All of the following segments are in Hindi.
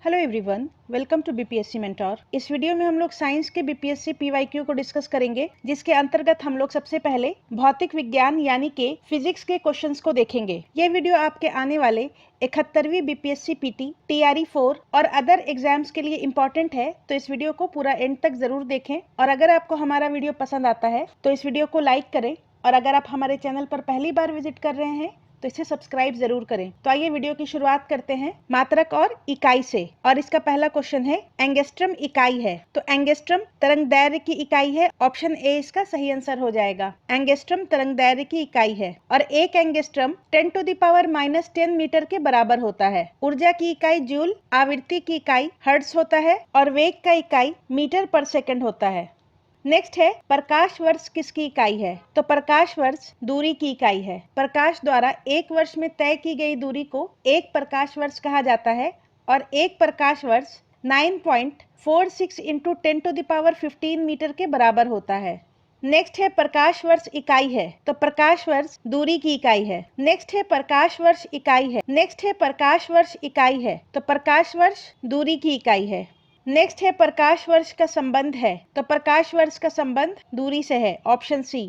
Hello everyone, welcome to BPSC mentor. इस वीडियो में हम लोग साइंस के बीपीएससी पीवाईक्यू को डिस्कस करेंगे, जिसके अंतर्गत हम लोग सबसे पहले भौतिक विज्ञान यानी कि फिजिक्स के क्वेश्चंस को देखेंगे। ये वीडियो आपके आने वाले 71वीं बीपीएससी पीटी, टीआरई 4 और अदर एग्जाम्स के लिए इम्पोर्टेंट है, तो इस वीडियो को पूरा एंड तक जरूर देखें। और अगर आपको हमारा वीडियो पसंद आता है तो इस वीडियो को लाइक करें, और अगर आप हमारे चैनल पर पहली बार विजिट कर रहे हैं तो इसे सब्सक्राइब जरूर करें। तो आइए वीडियो की शुरुआत करते हैं मात्रक और इकाई से। और इसका पहला क्वेश्चन है, एंगस्ट्रम इकाई है, तो एंगस्ट्रम तरंग दैर्घ्य की इकाई है। ऑप्शन ए इसका सही आंसर हो जाएगा। एंगस्ट्रम तरंग दैर्घ्य की इकाई है और एक एंगस्ट्रम 10⁻⁻10 मीटर के बराबर होता है। ऊर्जा की इकाई जूल, आवृत्ति की इकाई हर्ट्ज होता है और वेग का इकाई मीटर पर सेकंड होता है। नेक्स्ट है, प्रकाश वर्ष किसकी इकाई है? तो प्रकाश वर्ष दूरी की इकाई है। प्रकाश द्वारा एक वर्ष में तय की गई दूरी को एक प्रकाश वर्ष कहा जाता है और एक प्रकाश वर्ष 9.46 इंटू 10⁻15 मीटर के बराबर होता है। नेक्स्ट है, प्रकाश वर्ष इकाई है, तो प्रकाश वर्ष दूरी की इकाई है। नेक्स्ट है, प्रकाश वर्ष इकाई है। नेक्स्ट है, प्रकाश वर्ष इकाई है, तो प्रकाश वर्ष दूरी की इकाई है। नेक्स्ट है, प्रकाश वर्ष का संबंध है, तो प्रकाश वर्ष का संबंध दूरी से है। Option C.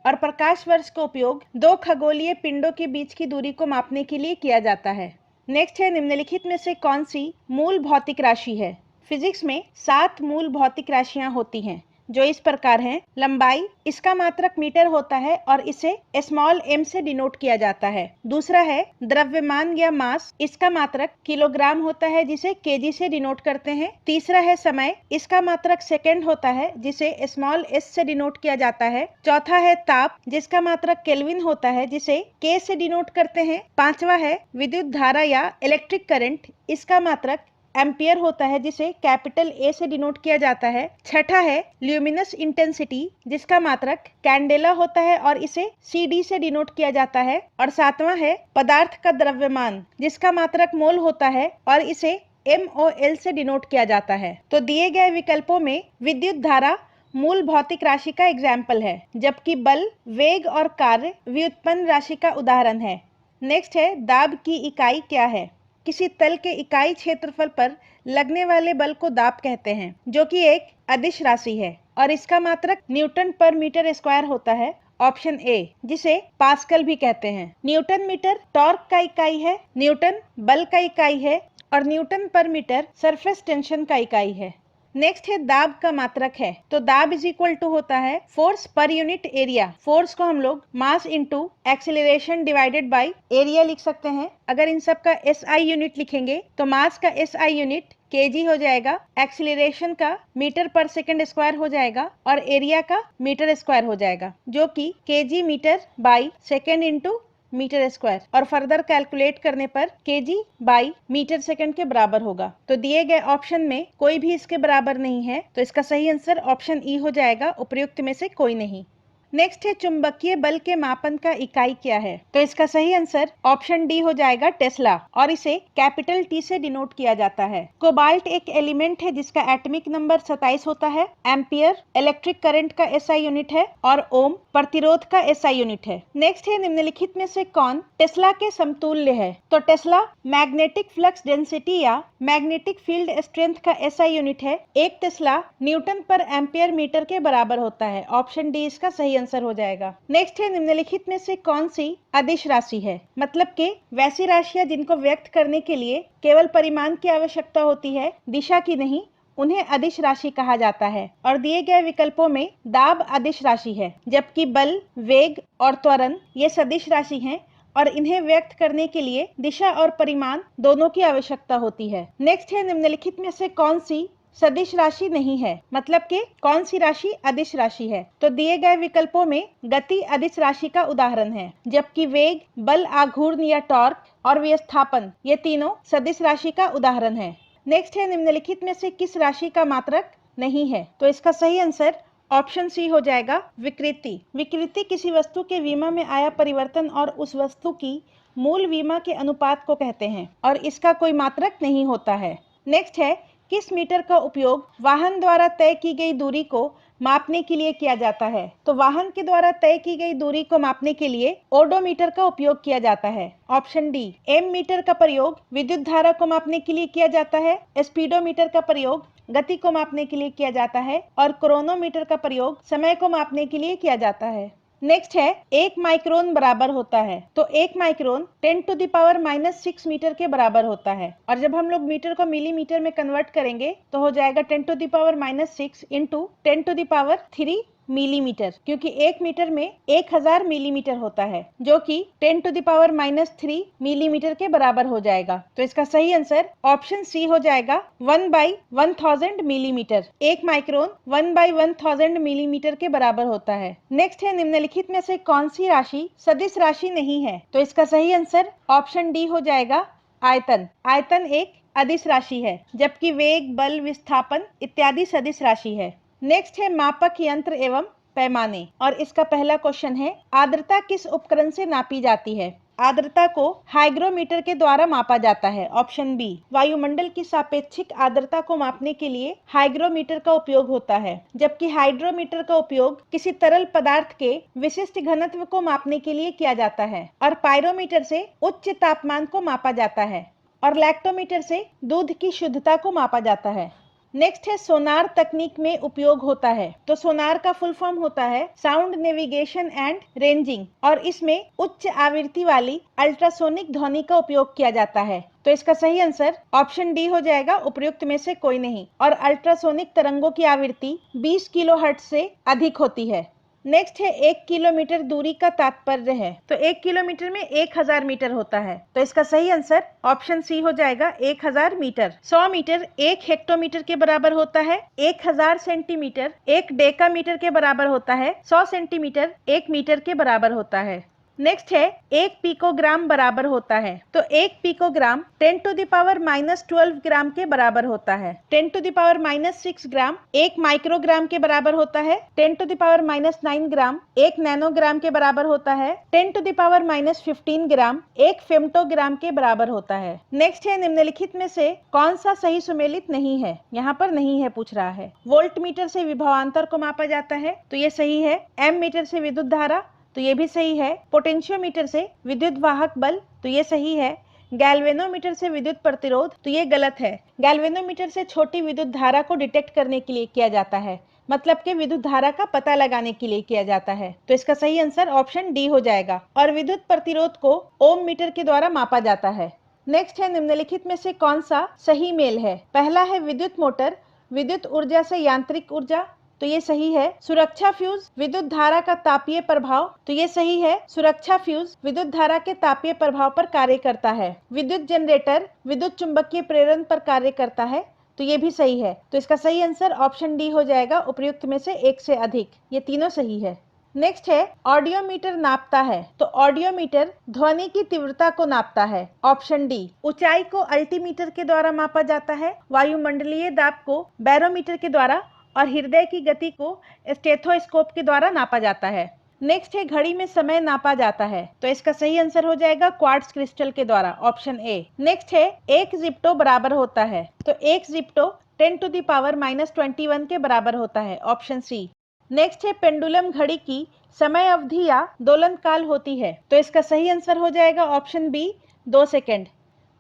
और प्रकाश वर्ष का उपयोग दो खगोलीय पिंडों के बीच की दूरी को मापने के लिए किया जाता है। नेक्स्ट है, निम्नलिखित में से कौन सी मूल भौतिक राशि है? फिजिक्स में 7 मूल भौतिक राशियां होती हैं, जो इस प्रकार हैं। लंबाई, इसका मात्रक मीटर होता है और इसे स्मॉल m से डिनोट किया जाता है। दूसरा है द्रव्यमान या मास, इसका मात्रक किलोग्राम होता है, जिसे केजी से डिनोट करते हैं। तीसरा है समय, इसका मात्रक सेकंड होता है, जिसे स्मॉल s से डिनोट किया जाता है। चौथा है ताप, जिसका मात्रक केल्विन होता है, जिसे k से डिनोट करते हैं। पांचवा है विद्युत धारा या इलेक्ट्रिक करंट, इसका मात्रक एम्पियर होता है, जिसे कैपिटल A से डिनोट किया जाता है। छठा है ल्यूमिनस इंटेंसिटी, जिसका मात्रक कैंडेला होता है और इसे CD से डिनोट किया जाता है। और सातवां है पदार्थ का द्रव्यमान, जिसका मात्रक मोल होता है और इसे MOL से डिनोट किया जाता है। तो दिए गए विकल्पों में विद्युत धारा मूल भौतिक राशि का एग्जाम्पल है, जबकि बल, वेग और कार्य व्युत्पन्न राशि का उदाहरण है। नेक्स्ट है, दाब की इकाई क्या है? किसी तल के इकाई क्षेत्रफल पर लगने वाले बल को दाब कहते हैं, जो कि एक अदिश राशि है और इसका मात्रक न्यूटन पर मीटर स्क्वायर होता है। ऑप्शन ए, जिसे पास्कल भी कहते हैं। न्यूटन मीटर टॉर्क का इकाई है, न्यूटन बल का इकाई है और न्यूटन पर मीटर सरफेस टेंशन का इकाई है। नेक्स्ट है, दाब का मात्रक है, तो दाब इज इक्वल टू होता है force per unit area. Force को हम लोग मास into acceleration divided by area लिख सकते हैं। अगर इन सब का SI यूनिट लिखेंगे तो मास का SI यूनिट kg हो जाएगा, एक्सीलरेशन का मीटर पर सेकंड स्क्वायर हो जाएगा और एरिया का मीटर स्क्वायर हो जाएगा, जो कि kg meter by second into meter square और फर्दर कैलकुलेट करने पर केजी बाई मीटर सेकंड के बराबर होगा। तो दिए गए ऑप्शन में कोई भी इसके बराबर नहीं है, तो इसका सही आंसर ऑप्शन ई हो जाएगा, उपयुक्त में से कोई नहीं। नेक्स्ट है, चुंबकीय बल के मापन का इकाई क्या है? तो इसका सही आंसर ऑप्शन डी हो जाएगा, टेस्ला, और इसे कैपिटल T से डिनोट किया जाता है। कोबाल्ट एक एलिमेंट है जिसका एटॉमिक नंबर 27 होता है। एम्पियर इलेक्ट्रिक करंट का SI यूनिट है और ओम प्रतिरोध का SI यूनिट है। नेक्स्ट है, निम्नलिखित में से कौन टेस्ला के समतुल्य है? तो टेस्ला मैग्नेटिक फ्लक्स डेंसिटी या मैग्नेटिक फील्ड स्ट्रेंथ का SI यूनिट है। एक टेस्ला न्यूटन पर एम्पियर मीटर के बराबर होता है। ऑप्शन डी इसका सही आंसर हो जाएगा। नेक्स्ट है, निम्नलिखित में से कौन सी अदिश राशि है? मतलब कि वैसी राशियां जिनको व्यक्त करने के लिए केवल परिमाण की आवश्यकता होती है, दिशा की नहीं, उन्हें अदिश राशि कहा जाता है। और दिए गए विकल्पों में दाब अदिश राशि है, जबकि बल, वेग और त्वरण ये सदिश राशि हैं और इन्हें व्यक्त करने के लिए दिशा और परिमाण दोनों की आवश्यकता होती है। नेक्स्ट है, निम्नलिखित में से कौन सी सदिश राशि नहीं है? मतलब कि कौन सी राशि अदिश राशि है? तो दिए गए विकल्पों में गति अदिश राशि का उदाहरण है, जबकि वेग, बल आघूर्ण या टॉर्क और विस्थापन ये तीनों सदिश राशि का उदाहरण है। नेक्स्ट है, निम्नलिखित में से किस राशि का मात्रक नहीं है? तो इसका सही आंसर ऑप्शन सी हो जाएगा, विकृति। विकृति किसी वस्तु के विमा में आया परिवर्तन और उस वस्तु की मूल विमा के अनुपात को कहते हैं और इसका कोई मात्रक नहीं होता है। नेक्स्ट है, किस मीटर का उपयोग वाहन द्वारा तय की गई दूरी को मापने के लिए किया जाता है? तो वाहन के द्वारा तय की गई दूरी को मापने के लिए ओडोमीटर का उपयोग किया जाता है। Option D. एम मीटर का प्रयोग विद्युत धारा को मापने के लिए किया जाता है। स्पीडोमीटर का प्रयोग गति को मापने के लिए किया जाता है और क्रोनोमीटर का प्रयोग समय को मापने के लिए किया जाता है। नेक्स्ट है 1 माइक्रोन बराबर होता है। तो 1 माइक्रोन 10⁻⁻6 मीटर के बराबर होता है और जब हम लोग मीटर को मिलीमीटर में कन्वर्ट करेंगे तो हो जाएगा 10⁻⁻6 इंटू 10⁻³ मिलीमीटर, क्योंकि 1 मीटर में 1000 मिलीमीटर होता है जो कि 10⁻³ मिलीमीटर के बराबर हो जाएगा। तो इसका सही आंसर ऑप्शन सी हो जाएगा 1/1000 मिलीमीटर। 1 माइक्रोन 1/1000 मिलीमीटर के बराबर होता है। नेक्स्ट है निम्नलिखित में से कौन सी राशि सदिश राशि नहीं है? तो इसका सही आंसर ऑप्शन डी हो जाएगा आयतन। आयतन एक अदिश राशि है, जबकि वेग, बल, विस्थापन इत्यादि सदिश राशि है। नेक्स्ट है मापक यंत्र एवं पैमाने और इसका पहला क्वेश्चन है आर्द्रता किस उपकरण से नापी जाती है? आर्द्रता को हाइग्रोमीटर के द्वारा मापा जाता है। Option B. वायुमंडल की सापेक्षिक आर्द्रता को मापने के लिए हाइग्रोमीटर का उपयोग होता है, जबकि हाइड्रोमीटर का उपयोग किसी तरल पदार्थ के विशिष्ट घनत्व को मापने के लिए किया जाता है और पायरोमीटर से उच्च तापमान को मापा जाता है और लैक्टोमीटर से दूध की शुद्धता को मापा जाता है। नेक्स्ट है सोनार तकनीक में उपयोग होता है। तो सोनार का फुल फॉर्म होता है साउंड नेविगेशन एंड रेंजिंग और इसमें उच्च आवृत्ति वाली अल्ट्रासोनिक ध्वनि का उपयोग किया जाता है। तो इसका सही आंसर ऑप्शन डी हो जाएगा, उपर्युक्त में से कोई नहीं। और अल्ट्रासोनिक तरंगों की आवृत्ति 20 किलोहर्ट्ज से अधिक होती है। नेक्स्ट है 1 किलोमीटर दूरी का तात्पर्य है। तो 1 किलोमीटर में 1000 मीटर होता है। तो इसका सही आंसर ऑप्शन सी हो जाएगा 1000 मीटर। 100 मीटर 1 हेक्टोमीटर के बराबर होता है। 1000 सेंटीमीटर 1 डेकामीटर के बराबर होता है। 100 सेंटीमीटर 1 मीटर के बराबर होता है। नेक्स्ट है 1 पिकोग्राम बराबर होता है। तो 1 पिकोग्राम 10⁻⁻12 ग्राम के बराबर होता है। 10⁻⁻6 ग्राम 1 माइक्रोग्राम के बराबर होता है। 10⁻⁻9 ग्राम 1 नैनोग्राम के बराबर होता है। 10⁻⁻15 ग्राम 1 फेम्टोग्राम के बराबर होता है। नेक्स्ट है निम्नलिखित में से कौन सा सही सुमेलित नहीं है? यहाँ पर नहीं है पूछ रहा है। वोल्ट मीटर से विभवांतर को मापा जाता है, तो ये सही है। एम मीटर से विद्युत धारा, तो ये भी सही है। पोटेंशियोमीटर से विद्युत वाहक बल, तो ये सही है। गैल्वेनोमीटर से विद्युत प्रतिरोध, तो ये गलत है। गैल्वेनोमीटर से छोटी विद्युत धारा को डिटेक्ट करने के लिए किया जाता है, मतलब कि विद्युत धारा का पता लगाने के लिए किया जाता है। तो इसका सही आंसर ऑप्शन डी हो जाएगा। और विद्युत प्रतिरोध को ओम मीटर के द्वारा मापा जाता है। नेक्स्ट है निम्नलिखित में से कौन सा सही मेल है? पहला है विद्युत मोटर विद्युत ऊर्जा से यांत्रिक ऊर्जा, तो ये सही है। सुरक्षा फ्यूज विद्युत धारा का तापीय प्रभाव, तो ये सही है। सुरक्षा फ्यूज विद्युत धारा के तापीय प्रभाव पर कार्य करता है। विद्युत जनरेटर विद्युत चुंबकीय प्रेरण पर कार्य करता है, तो ये भी सही है। तो इसका सही आंसर ऑप्शन डी हो जाएगा, उपर्युक्त में से एक से अधिक। ये तीनों सही है। नेक्स्ट है ऑडियोमीटर नापता है। तो ऑडियोमीटर ध्वनि की तीव्रता को नापता है। Option D. ऊंचाई को अल्टीमीटर के द्वारा मापा जाता है। वायुमंडलीय दाब को बैरोमीटर के द्वारा और हृदय की गति को स्टेथोस्कोप के द्वारा नापा जाता है। नेक्स्ट है घड़ी में समय नापा जाता है। तो इसका सही आंसर हो जाएगा क्वार्ट्ज क्रिस्टल के द्वारा, ऑप्शन ए। नेक्स्ट है 1 जिप्टो बराबर होता है। तो 1 जिप्टो 10⁻⁻21 के बराबर होता है, ऑप्शन सी। नेक्स्ट है पेंडुलम घड़ी की समय अवधि या दोलन काल होती है। तो इसका सही आंसर हो जाएगा ऑप्शन बी, 2 सेकेंड।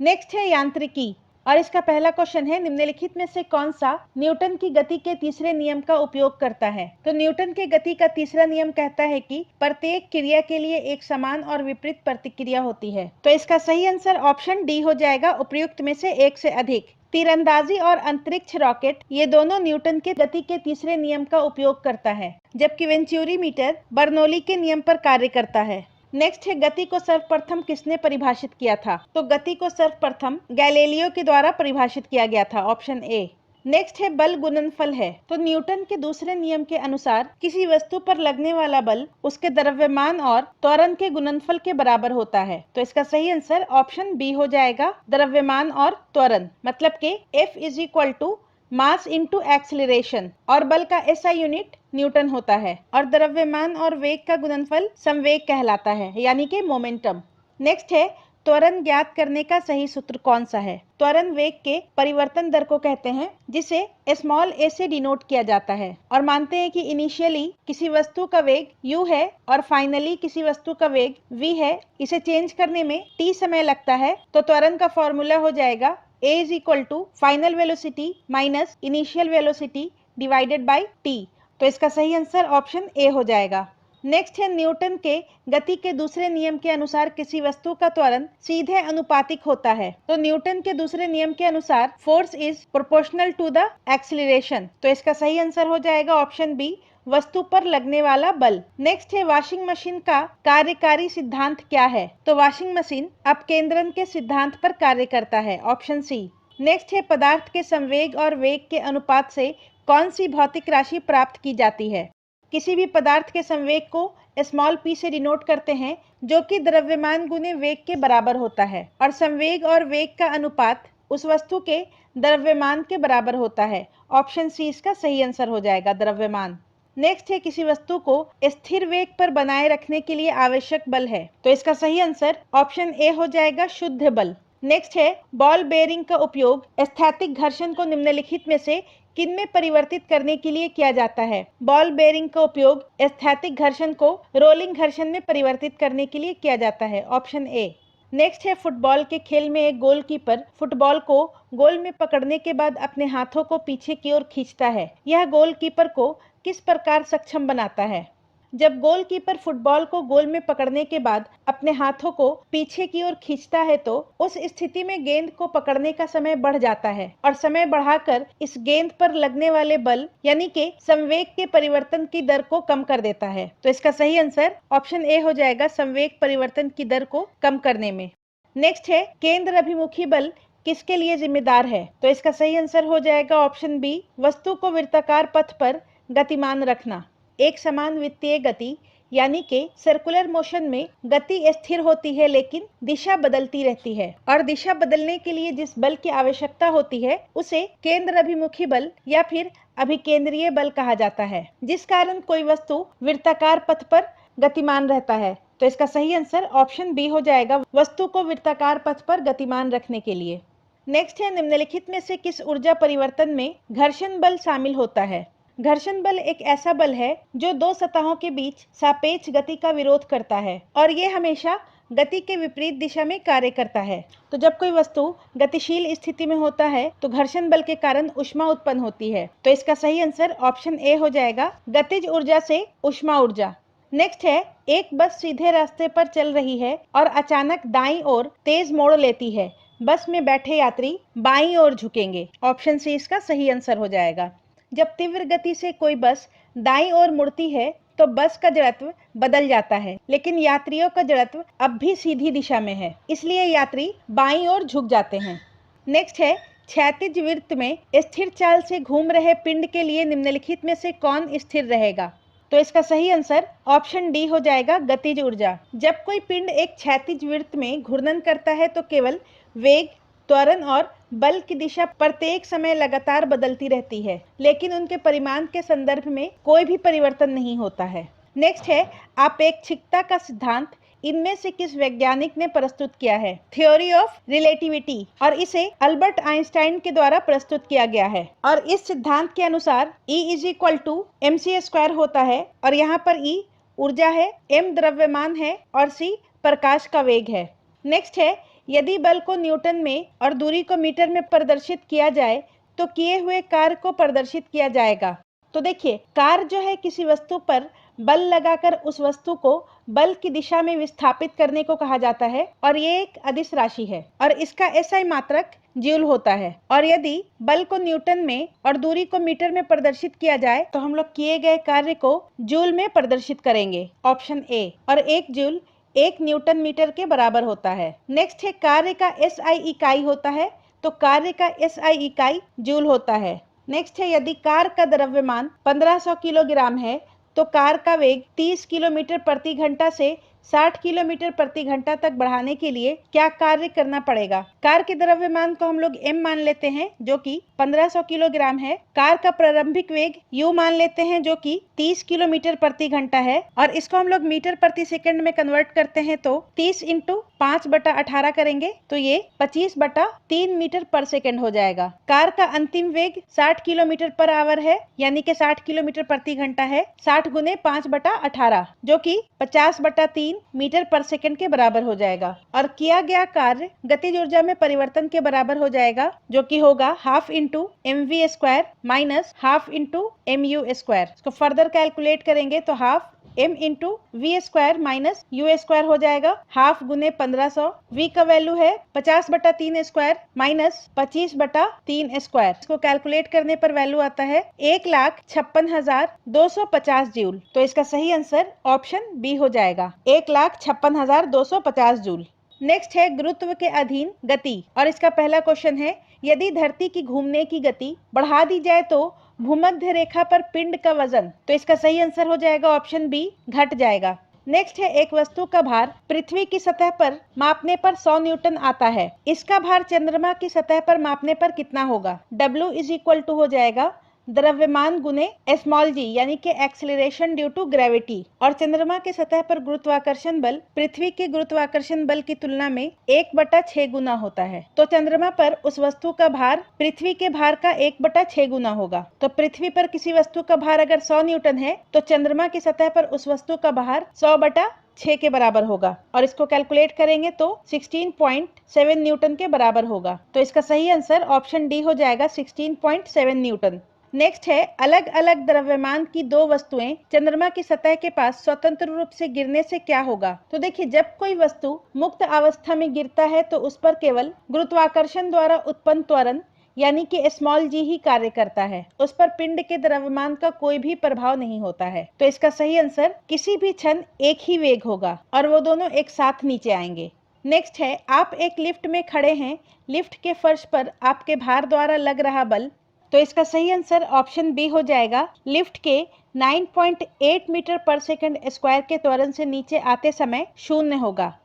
नेक्स्ट है यांत्रिकी और इसका पहला क्वेश्चन है निम्नलिखित में से कौन सा न्यूटन की गति के तीसरे नियम का उपयोग करता है? तो न्यूटन के गति का तीसरा नियम कहता है कि प्रत्येक क्रिया के लिए एक समान और विपरीत प्रतिक्रिया होती है। तो इसका सही आंसर ऑप्शन डी हो जाएगा, उपर्युक्त में से एक से अधिक। तीरंदाजी और अंतरिक्ष रॉकेट ये दोनों न्यूटन के गति के तीसरे नियम का उपयोग करता है, जबकि वेंचुरी मीटर बर्नौली के नियम पर कार्य करता है। नेक्स्ट है गति को सर्वप्रथम किसने परिभाषित किया था? तो गति को सर्वप्रथम गैलीलियो के द्वारा परिभाषित किया गया था, ऑप्शन ए। नेक्स्ट है बल गुणनफल है। तो न्यूटन के दूसरे नियम के अनुसार किसी वस्तु पर लगने वाला बल उसके द्रव्यमान और त्वरण के गुणनफल के बराबर होता है। तो इसका सही आंसर ऑप्शन बी हो जाएगा, द्रव्यमान और त्वरण, मतलब कि F is equal to mass into acceleration. और बल का SI यूनिट न्यूटन होता है और द्रव्यमान और वेग का गुणनफल संवेग कहलाता है, यानी कि मोमेंटम। नेक्स्ट है त्वरण ज्ञात करने का सही सूत्र कौन सा है? त्वरण वेग के परिवर्तन दर को कहते हैं, जिसे स्मॉल a से डिनोट किया जाता है। और मानते हैं कि इनिशियली किसी वस्तु का वेग u है और फाइनली किसी वस्तु का वेग v है। इसे चेंज करने में t समय लगता है, तो त्वरण का फॉर्मूला हो जाएगा a is equal to final velocity minus initial velocity divided by t। तो इसका सही आंसर ऑप्शन ए हो जाएगा। नेक्स्ट है, न्यूटन के गति के दूसरे नियम के अनुसार किसी वस्तु का त्वरण सीधे अनुपातिक होता है। तो न्यूटन के दूसरे नियम के अनुसार force is proportional to the acceleration. तो इसका सही आंसर हो जाएगा ऑप्शन बी, वस्तु पर लगने वाला बल। नेक्स्ट है, वॉशिंग मशीन का कार्यकारी सिद्धांत क्या है? तो वॉशिंग मशीन अपकेंद्रन के सिद्धांत पर कार्य करता है, ऑप्शन सी। नेक्स्ट है, पदार्थ के संवेग और वेग के अनुपात से कौन सी भौतिक राशि प्राप्त की जाती है? किसी भी पदार्थ के संवेग को स्मॉल p से डिनोट करते हैं, जो कि द्रव्यमान गुने वेग के बराबर होता है, और संवेग और वेग का अनुपात उस वस्तु के द्रव्यमान के बराबर होता है। ऑप्शन सी इसका सही आंसर हो जाएगा, द्रव्यमान। नेक्स्ट है, किसी वस्तु को स्थिर वेग पर बनाए रखने के लिए आवश्यक बल है। तो इसका सही आंसर ऑप्शन ए हो जाएगा, शुद्ध बल। नेक्स्ट है, बॉल बेयरिंग का उपयोग स्थैतिक घर्षण को निम्नलिखित में से किन में परिवर्तित करने के लिए किया जाता है? बॉल बेयरिंग का उपयोग स्थैतिक घर्षण को रोलिंग घर्षण में परिवर्तित करने के लिए किया जाता है, ऑप्शन ए। नेक्स्ट है, फुटबॉल के खेल में एक गोलकीपर फुटबॉल को गोल में पकड़ने के बाद अपने हाथों को पीछे की ओर खींचता है। यह गोलकीपर को किस प्रकार सक्षम बनाता है? जब गोलकीपर फुटबॉल को गोल में पकड़ने के बाद अपने हाथों को पीछे की ओर खींचता है, तो उस स्थिति में गेंद को पकड़ने का समय बढ़ जाता है और समय बढ़ाकर इस गेंद पर लगने वाले बल यानी कि संवेग के परिवर्तन की दर को कम कर देता है। तो इसका सही आंसर ऑप्शन ए हो जाएगा, संवेग परिवर्तन की दर को कम करने में। नेक्स्ट है, केंद्र अभिमुखी बल किसके लिए जिम्मेदार है? तो इसका सही आंसर हो जाएगा ऑप्शन बी, वस्तु को वृत्ताकार पथ पर गतिमान रखना। एक समान वृत्तीय गति यानी कि सर्कुलर मोशन में गति स्थिर होती है, लेकिन दिशा बदलती रहती है, और दिशा बदलने के लिए जिस बल की आवश्यकता होती है उसे केंद्र अभिमुखी बल या फिर अभिकेंद्रीय बल कहा जाता है, जिस कारण कोई वस्तु वृत्ताकार पथ पर गतिमान रहता है। तो इसका सही आंसर ऑप्शन बी हो जाएगा, वस्तु को वृत्ताकार पथ पर गतिमान रखने के लिए। नेक्स्ट है, निम्नलिखित में से किस ऊर्जा परिवर्तन में घर्षण बल शामिल होता है? घर्षण बल एक ऐसा बल है जो दो सतहों के बीच सापेक्ष गति का विरोध करता है, और ये हमेशा गति के विपरीत दिशा में कार्य करता है। तो जब कोई वस्तु गतिशील स्थिति में होता है तो घर्षण बल के कारण ऊष्मा उत्पन्न होती है। तो इसका सही आंसर ऑप्शन ए हो जाएगा, गतिज ऊर्जा से ऊष्मा ऊर्जा। नेक्स्ट है, एक बस सीधे रास्ते पर चल रही है और अचानक दाईं ओर तेज मोड़ लेती है। बस में बैठे यात्री बाईं ओर झुकेंगे। ऑप्शन सी इसका सही आंसर हो जाएगा। जब तीव्र गति से कोई बस दाईं ओर मुड़ती है तो बस का जड़त्व बदल जाता है, लेकिन यात्रियों का जड़त्व अब भी सीधी दिशा में है, इसलिए यात्री बाईं ओर झुक जाते हैं। नेक्स्ट है, क्षैतिज वृत्त में स्थिर चाल से घूम रहे पिंड के लिए निम्नलिखित में से कौन स्थिर रहेगा? तो इसका सही आंसर ऑप्शन डी हो जाएगा, गतिज ऊर्जा। जब कोई पिंड एक क्षैतिज वृत्त में घूर्णन करता है तो केवल वेग, त्वरण और बल की दिशा प्रत्येक समय लगातार बदलती रहती है, लेकिन उनके परिमाण के संदर्भ में कोई भी परिवर्तन नहीं होता है। नेक्स्ट है, आपेक्षिकता का सिद्धांत इनमें से किस वैज्ञानिक ने प्रस्तुत किया है? थ्योरी ऑफ रिलेटिविटी, और इसे अल्बर्ट आइंस्टाइन के द्वारा प्रस्तुत किया गया है। और इस सिद्धांत के अनुसार E is equal to mc² होता है, और यहाँ पर E ऊर्जा है, m द्रव्यमान है और c प्रकाश का वेग है। नेक्स्ट है, यदि बल को न्यूटन में और दूरी को मीटर में प्रदर्शित किया जाए तो किए हुए कार्य को प्रदर्शित किया जाएगा। तो देखिए, कार्य जो है किसी वस्तु पर बल लगाकर उस वस्तु को बल की दिशा में विस्थापित करने को कहा जाता है, और ये एक अदिश राशि है और इसका SI मात्रक जूल होता है। और यदि बल को न्यूटन में और दूरी को मीटर में प्रदर्शित किया जाए तो हम लोग किए गए कार्य को जूल में प्रदर्शित करेंगे, ऑप्शन ए। और 1 जूल 1 न्यूटन मीटर के बराबर होता है। नेक्स्ट है, कार्य का SI इकाई होता है, तो कार्य का SI इकाई जूल होता है। नेक्स्ट है, यदि कार का द्रव्यमान 1500 किलोग्राम है तो कार का वेग 30 किलोमीटर प्रति घंटा से 60 किलोमीटर प्रति घंटा तक बढ़ाने के लिए क्या कार्य करना पड़ेगा। कार के द्रव्यमान को हम लोग m मान लेते हैं जो कि 1500 किलोग्राम है। कार का प्रारंभिक वेग u मान लेते हैं जो कि 30 किलोमीटर प्रति घंटा है और इसको हम लोग मीटर प्रति सेकंड में कन्वर्ट करते हैं तो 30 इंटू 5/18 करेंगे तो ये 25/3 मीटर पर सेकंड हो जाएगा। कार का अंतिम वेग 60 किलोमीटर पर आवर है यानी कि 60 किलोमीटर प्रति घंटा है। 60 गुने 5/18 जो कि 50/3 मीटर पर सेकंड के बराबर हो जाएगा और किया गया कार्य गतिज ऊर्जा में परिवर्तन के बराबर हो जाएगा जो कि होगा half into mv square minus half into mu square. इसको फर्दर कैलकुलेट करेंगे तो half m into V square minus U square हो जाएगा। हाफ गुने 1500, v का वैल्यू है 50/3 स्क्वायर माइनस 25/3 स्क्वायर। इसको कैलकुलेट करने पर वैल्यू आता है 1,56,250 जूल। तो इसका सही आंसर ऑप्शन बी हो जाएगा 1,56,250 जूल। नेक्स्ट है गुरुत्व के अधीन गति और इसका पहला क्वेश्चन है यदि धरती की घूमने की गति बढ़ा दी जाए तो भूमध्य रेखा पर पिंड का वजन। तो इसका सही आंसर हो जाएगा ऑप्शन बी घट जाएगा। नेक्स्ट है एक वस्तु का भार पृथ्वी की सतह पर मापने पर 100 न्यूटन आता है। इसका भार चंद्रमा की सतह पर मापने पर कितना होगा। W इज इक्वल टू हो जाएगा द्रव्यमान गुने स्मॉल जी यानी कि एक्सेलरेशन ड्यू टू ग्रेविटी और चंद्रमा के सतह पर गुरुत्वाकर्षण बल पृथ्वी के गुरुत्वाकर्षण बल की तुलना में 1/6 गुना होता है। तो चंद्रमा पर उस वस्तु का भार पृथ्वी के भार का 1/6 गुना होगा। तो पृथ्वी पर किसी वस्तु का भार अगर 100 न्यूटन है तो चंद्रमा की सतह पर उस वस्तु का भार 100/6 के बराबर होगा और इसको कैलकुलेट करेंगे तो 16.7 न्यूटन के बराबर होगा। तो इसका सही आंसर ऑप्शन डी हो जाएगा 16.7 न्यूटन। नेक्स्ट है अलग अलग द्रव्यमान की दो वस्तुएं चंद्रमा की सतह के पास स्वतंत्र रूप से गिरने से क्या होगा। तो देखिए जब कोई वस्तु मुक्त अवस्था में गिरता है तो उस पर केवल गुरुत्वाकर्षण द्वारा उत्पन्न त्वरण यानी कि स्मॉल जी ही कार्य करता है। उस पर पिंड के द्रव्यमान का कोई भी प्रभाव नहीं होता है। तो इसका सही आंसर किसी भी क्षण एक ही वेग होगा और वो दोनों एक साथ नीचे आएंगे। नेक्स्ट है आप एक लिफ्ट में खड़े हैं, लिफ्ट के फर्श पर आपके भार द्वारा लग रहा बल। तो इसका सही आंसर ऑप्शन बी हो जाएगा लिफ्ट के 9.8 मीटर पर सेकंड स्क्वायर के त्वरण से नीचे आते समय शून्य होगा।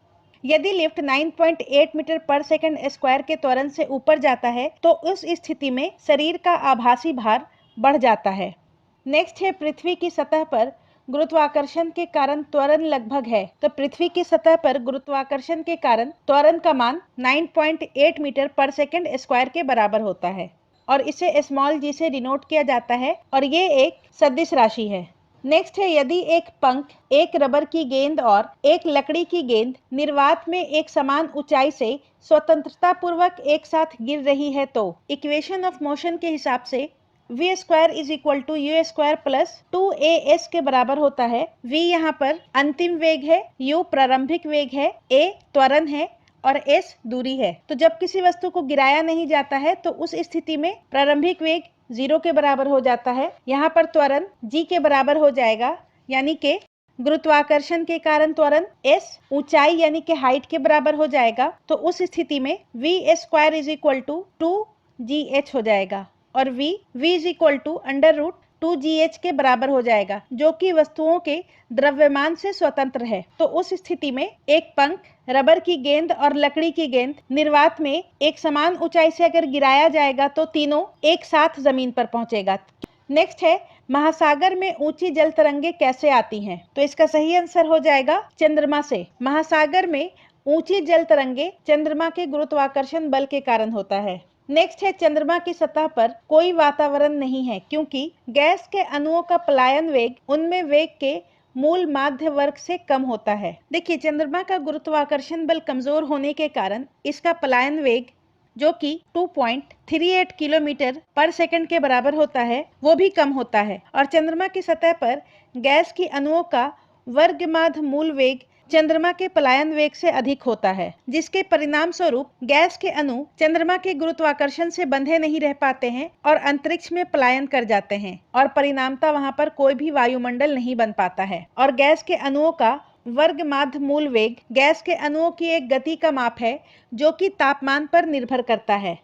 यदि लिफ्ट 9.8 मीटर पर सेकंड स्क्वायर के त्वरण से ऊपर जाता है तो उस स्थिति में शरीर का आभासी भार बढ़ जाता है। नेक्स्ट है पृथ्वी की सतह पर गुरुत्वाकर्षण के कारण त्वरण लगभग है। तो पृथ्वी की सतह पर गुरुत्वाकर्षण के कारण त्वरण का मान 9.8 मीटर पर सेकंड स्क्वायर के बराबर होता है और इसे स्मॉल जी से डिनोट किया जाता है और ये एक सदिश राशि है। नेक्स्ट है यदि एक पंख, एक रबर की गेंद और एक लकड़ी की गेंद निर्वात में एक समान ऊंचाई से स्वतंत्रता पूर्वक एक साथ गिर रही है तो इक्वेशन ऑफ मोशन के हिसाब से v square is equal to U square plus 2as के बराबर होता है। v यहाँ पर अंतिम वेग है, u प्रारंभिक वेग है, a त्वरण है और s दूरी है। तो जब किसी वस्तु को गिराया नहीं जाता है तो उस स्थिति में प्रारंभिक वेग 0 के बराबर हो जाता है। यहाँ पर त्वरण g के बराबर हो जाएगा यानी कि गुरुत्वाकर्षण के कारण त्वरण s ऊंचाई यानी कि हाइट के बराबर हो जाएगा। तो उस स्थिति में v square is equal to 2gh हो जाएगा और v is equal to under root 2gh के बराबर हो जाएगा जो कि वस्तुओं के द्रव्यमान से स्वतंत्र है। तो उस स्थिति में एक पंख, रबर की गेंद और लकड़ी की गेंद निर्वात में एक समान ऊंचाई से अगर गिराया जाएगा तो तीनों एक साथ जमीन पर पहुंचेगा। नेक्स्ट है महासागर में ऊंची जल तरंगे कैसे आती हैं। तो इसका सही आंसर हो जाएगा चंद्रमा से। महासागर में ऊंची जल तरंगे चंद्रमा के गुरुत्वाकर्षण बल के कारण होता है। नेक्स्ट है चंद्रमा की सतह पर कोई वातावरण नहीं है क्योंकि गैस के अणुओं का पलायन वेग उनमें वेग के मूल माध्य वर्ग से कम होता है। देखिए चंद्रमा का गुरुत्वाकर्षण बल कमजोर होने के कारण इसका पलायन वेग जो कि 2.38 किलोमीटर पर सेकंड के बराबर होता है वो भी कम होता है और चंद्रमा की सतह पर गैस की अणुओं का वर्गमाध्य मूल वेग चंद्रमा के पलायन वेग से अधिक होता है जिसके परिणाम स्वरूप गैस के अणु चंद्रमा के गुरुत्वाकर्षण से बंधे नहीं रह पाते हैं और अंतरिक्ष में पलायन कर जाते हैं और परिणामतः वहां पर कोई भी वायुमंडल नहीं बन पाता है। और गैस के अणुओं का वर्गमाध्य मूल वेग गैस के अणुओं की एक गति का माप है जो कि तापमान पर निर्भर करता है।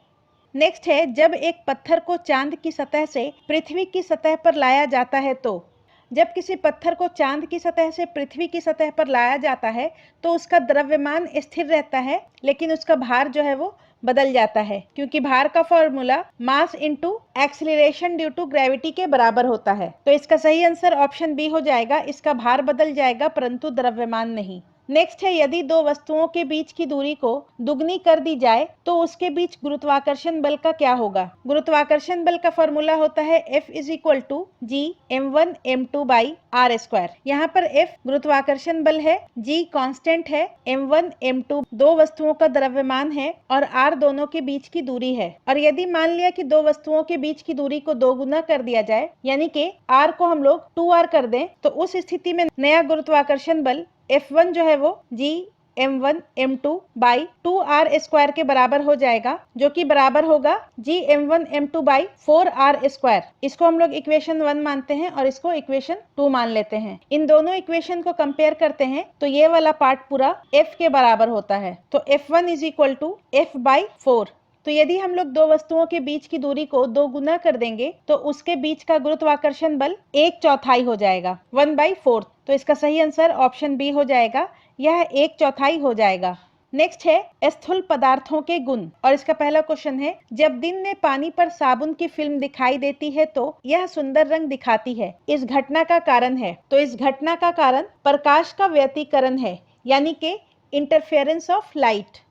नेक्स्ट है जब एक पत्थर को चांद की सतह से पृथ्वी की सतह पर लाया जाता है तो जब किसी पत्थर को चांद की सतह से पृथ्वी की सतह पर लाया जाता है तो उसका द्रव्यमान स्थिर रहता है, लेकिन उसका भार जो है वो बदल जाता है, क्योंकि भार का formula mass into acceleration due to gravity के बराबर होता है। तो इसका सही आंसर ऑप्शन बी हो जाएगा, इसका भार बदल जाएगा परंतु द्रव्यमान नहीं। नेक्स्ट है, यदि दो वस्तुओं के बीच की दूरी को दुगनी कर दी जाए तो उसके बीच गुरुत्वाकर्षण बल का क्या होगा। गुरुत्वाकर्षण बल का फॉर्मूला होता है F is equal to G m1 m2 by R square. यहाँ पर F गुरुत्वाकर्षण बल है, G कांस्टेंट है, m1 m2 दो वस्तुओं का द्रव्यमान है और R दोनों के बीच की दूरी है। और यदि मान लिया कि दो वस्तुओं के बीच की दूरी को दोगुना कर दिया जाए, यानी कि R को हम लोग 2R कर दें, तो उस स्थिति में नया गुरुत्वाकर्षण बल F1 जो है वो G m1 m2 by 2r square के बराबर हो जाएगा, जो कि बराबर होगा G m1 m2 by 4r square. इसको हम लोग इक्वेशन 1 मानते हैं और इसको इक्वेशन 2 मान लेते हैं। इन दोनों इक्वेशन को कंपेयर करते हैं तो ये वाला पार्ट पूरा F के बराबर होता है। तो F1 is equal to F by 4। तो यदि हम लोग दो वस्तुओं के बीच की दूरी को दो गुना कर देंगे तो उसके बीच का गुरुत्वाकर्षण बल 1/4 हो जाएगा, 1/4। तो इसका सही आंसर ऑप्शन बी हो जाएगा, यह 1/4 हो जाएगा। नेक्स्ट है स्थूल पदार्थों के गुण, और इसका पहला क्वेश्चन है, जब दिन में पानी पर साबुन की फिल्म दिखाई देती है तो यह सुंदर रंग दिखाती है, इस घटना का कारण है। तो इस घटना का कारण प्रकाश का व्यतिकरण है, यानी कि इंटरफेरेंस ऑफ लाइट।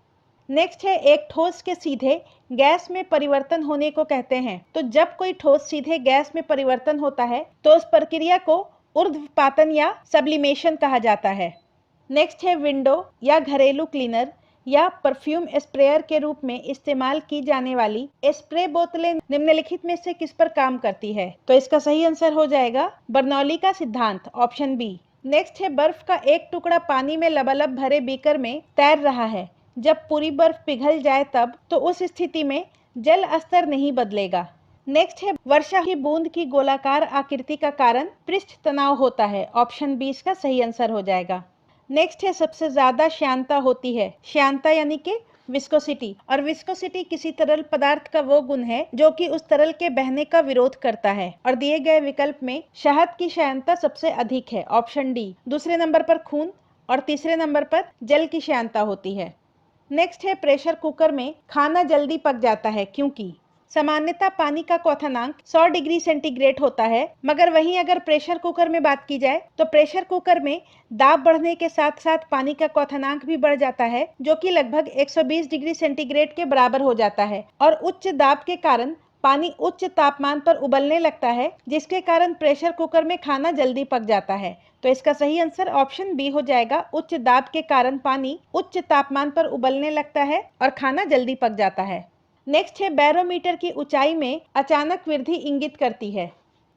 नेक्स्ट है, एक ठोस के सीधे गैस में परिवर्तन होने को कहते हैं। तो जब कोई ठोस सीधे गैस में परिवर्तन होता है तो उस प्रक्रिया को ऊर्ध्वपातन या सब्लिमेशन कहा जाता है। नेक्स्ट है, विंडो या घरेलू क्लीनर या परफ्यूम स्प्रेयर के रूप में इस्तेमाल की जाने वाली स्प्रे बोतलें निम्नलिखित में से किस पर काम करती है। तो इसका सही आंसर हो जाएगा बर्नौली का सिद्धांत, ऑप्शन बी। नेक्स्ट है, बर्फ का एक टुकड़ा पानी में लबालब भरे बीकर में तैर रहा है, जब पूरी बर्फ पिघल जाए तब, तो उस स्थिति में जल स्तर नहीं बदलेगा। नेक्स्ट है, वर्षा की बूंद की गोलाकार आकृति का कारण पृष्ठ तनाव होता है, ऑप्शन बी इसका सही आंसर हो जाएगा। नेक्स्ट है, सबसे ज्यादा श्यानता होती है, श्यानता यानी कि विस्कोसिटी, और विस्कोसिटी किसी तरल पदार्थ का वो गुण है जो कि उस तरल के बहने का विरोध करता है। और दिए गए विकल्प में शहद की श्यानता सबसे अधिक है, ऑप्शन डी। दूसरे नंबर पर खून और तीसरे नंबर पर जल की श्यानता होती है। नेक्स्ट है, प्रेशर कुकर में खाना जल्दी पक जाता है क्योंकि सामान्यतः पानी का क्वथनांक 100 डिग्री सेंटीग्रेड होता है, मगर वहीं अगर प्रेशर कुकर में बात की जाए तो प्रेशर कुकर में दाब बढ़ने के साथ साथ पानी का क्वथनांक भी बढ़ जाता है, जो कि लगभग 120 डिग्री सेंटीग्रेड के बराबर हो जाता है। और उच्च दाब के कारण पानी उच्च तापमान पर उबलने लगता है, जिसके कारण प्रेशर कुकर में खाना जल्दी पक जाता है। तो इसका सही आंसर ऑप्शन बी हो जाएगा, उच्च दाब के कारण पानी उच्च तापमान पर उबलने लगता है और खाना जल्दी पक जाता है। नेक्स्ट है, बैरोमीटर की ऊंचाई में अचानक वृद्धि इंगित करती है।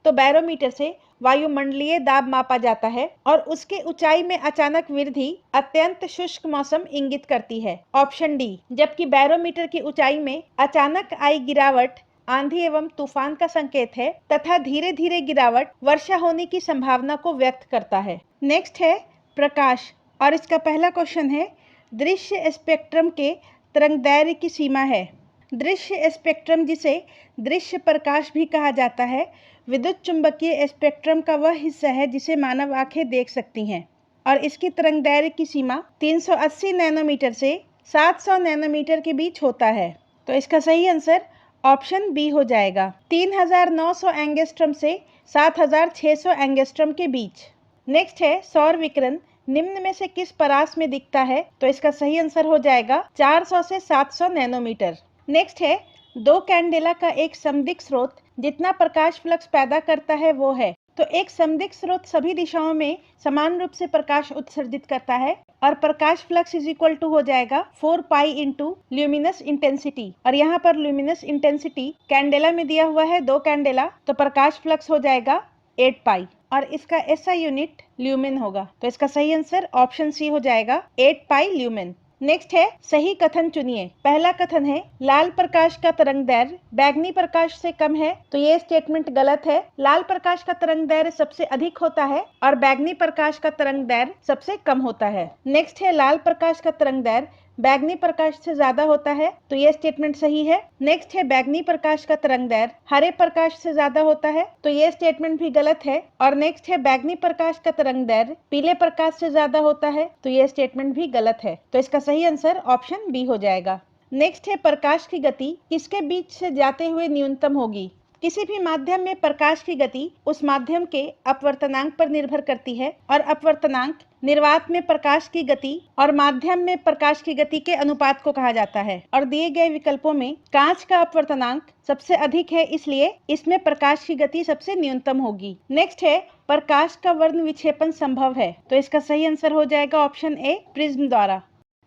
तो बैरोमीटर से वायुमंडलीय दाब मापा जाता है और उसके ऊंचाई में अचानक वृद्धि अत्यंत शुष्क मौसम इंगित करती है, ऑप्शन डी। जबकि बैरोमीटर की ऊंचाई में अचानक आई गिरावट आंधी एवं तूफान का संकेत है तथा धीरे धीरे गिरावट वर्षा होने की संभावना को व्यक्त करता है। नेक्स्ट है, प्रकाश, और इसका पहला क्वेश्चन है, दृश्य स्पेक्ट्रम के तरंगदैर्घ्य की सीमा है। दृश्य स्पेक्ट्रम, जिसे दृश्य प्रकाश भी कहा जाता है, विद्युत चुंबकीय स्पेक्ट्रम का वह हिस्सा है जिसे मानव आंखें देख सकती हैं, और इसकी तरंगदैर्घ्य की सीमा 380 नैनोमीटर से 700 नैनोमीटर के बीच होता है। तो इसका सही आंसर ऑप्शन बी हो जाएगा, 3900 एंगस्ट्रम से 7600 एंगस्ट्रम के बीच। नेक्स्ट है, सौर विकिरण निम्न में से किस परास में दिखता है। तो इसका सही आंसर हो जाएगा 400 से 700 नैनोमीटर। नेक्स्ट है, दो कैंडेला का एक समदिक् स्रोत जितना प्रकाश फ्लक्स पैदा करता है वो है। तो एक समदिक् स्रोत सभी दिशाओं में समान रूप से प्रकाश उत्सर्जित करता है, और प्रकाश फ्लक्स इज इक्वल टू हो जाएगा 4 पाई इंटू ल्यूमिनस इंटेंसिटी। और यहाँ पर ल्यूमिनस इंटेंसिटी कैंडेला में दिया हुआ है, 2 कैंडेला, तो प्रकाश फ्लक्स हो जाएगा 8 पाई, और इसका एसआई यूनिट ल्यूमेन होगा। तो इसका सही आंसर ऑप्शन सी हो जाएगा, 8 पाई ल्यूमेन। नेक्स्ट है, सही कथन चुनिए। पहला कथन है, लाल प्रकाश का तरंगदैर्घ्य बैगनी प्रकाश से कम है। तो ये स्टेटमेंट गलत है। लाल प्रकाश का तरंगदैर्घ्य सबसे अधिक होता है और बैगनी प्रकाश का तरंगदैर्घ्य सबसे कम होता है। नेक्स्ट है, लाल प्रकाश का तरंगदैर्घ्य बैगनी प्रकाश से ज्यादा होता है, तो ये स्टेटमेंट सही है। नेक्स्ट है बैगनी प्रकाश का तरंगदैर्घ्य हरे प्रकाश से ज्यादा होता है, तो ये स्टेटमेंट भी गलत है। और नेक्स्ट है बैगनी प्रकाश का तरंगदैर्घ्य पीले प्रकाश से ज्यादा होता है, तो ये स्टेटमेंट भी गलत है। तो इसका सही आंसर ऑप्शन बी हो जाएगा। नेक्स्ट है प्रकाश की गति किसके बीच से जाते हुए न्यूनतम होगी। किसी भी माध्यम में प्रकाश की गति उस माध्यम के अपवर्तनांक पर निर्भर करती है और अपवर्तनांक निर्वात में प्रकाश की गति और माध्यम में प्रकाश की गति के अनुपात को कहा जाता है। और दिए गए विकल्पों में कांच का अपवर्तनांक सबसे अधिक है, इसलिए इसमें प्रकाश की गति सबसे न्यूनतम होगी। नेक्स्ट है प्रकाश का वर्ण विक्षेपण संभव है, तो इसका सही आंसर हो जाएगा ऑप्शन ए प्रिज्म द्वारा।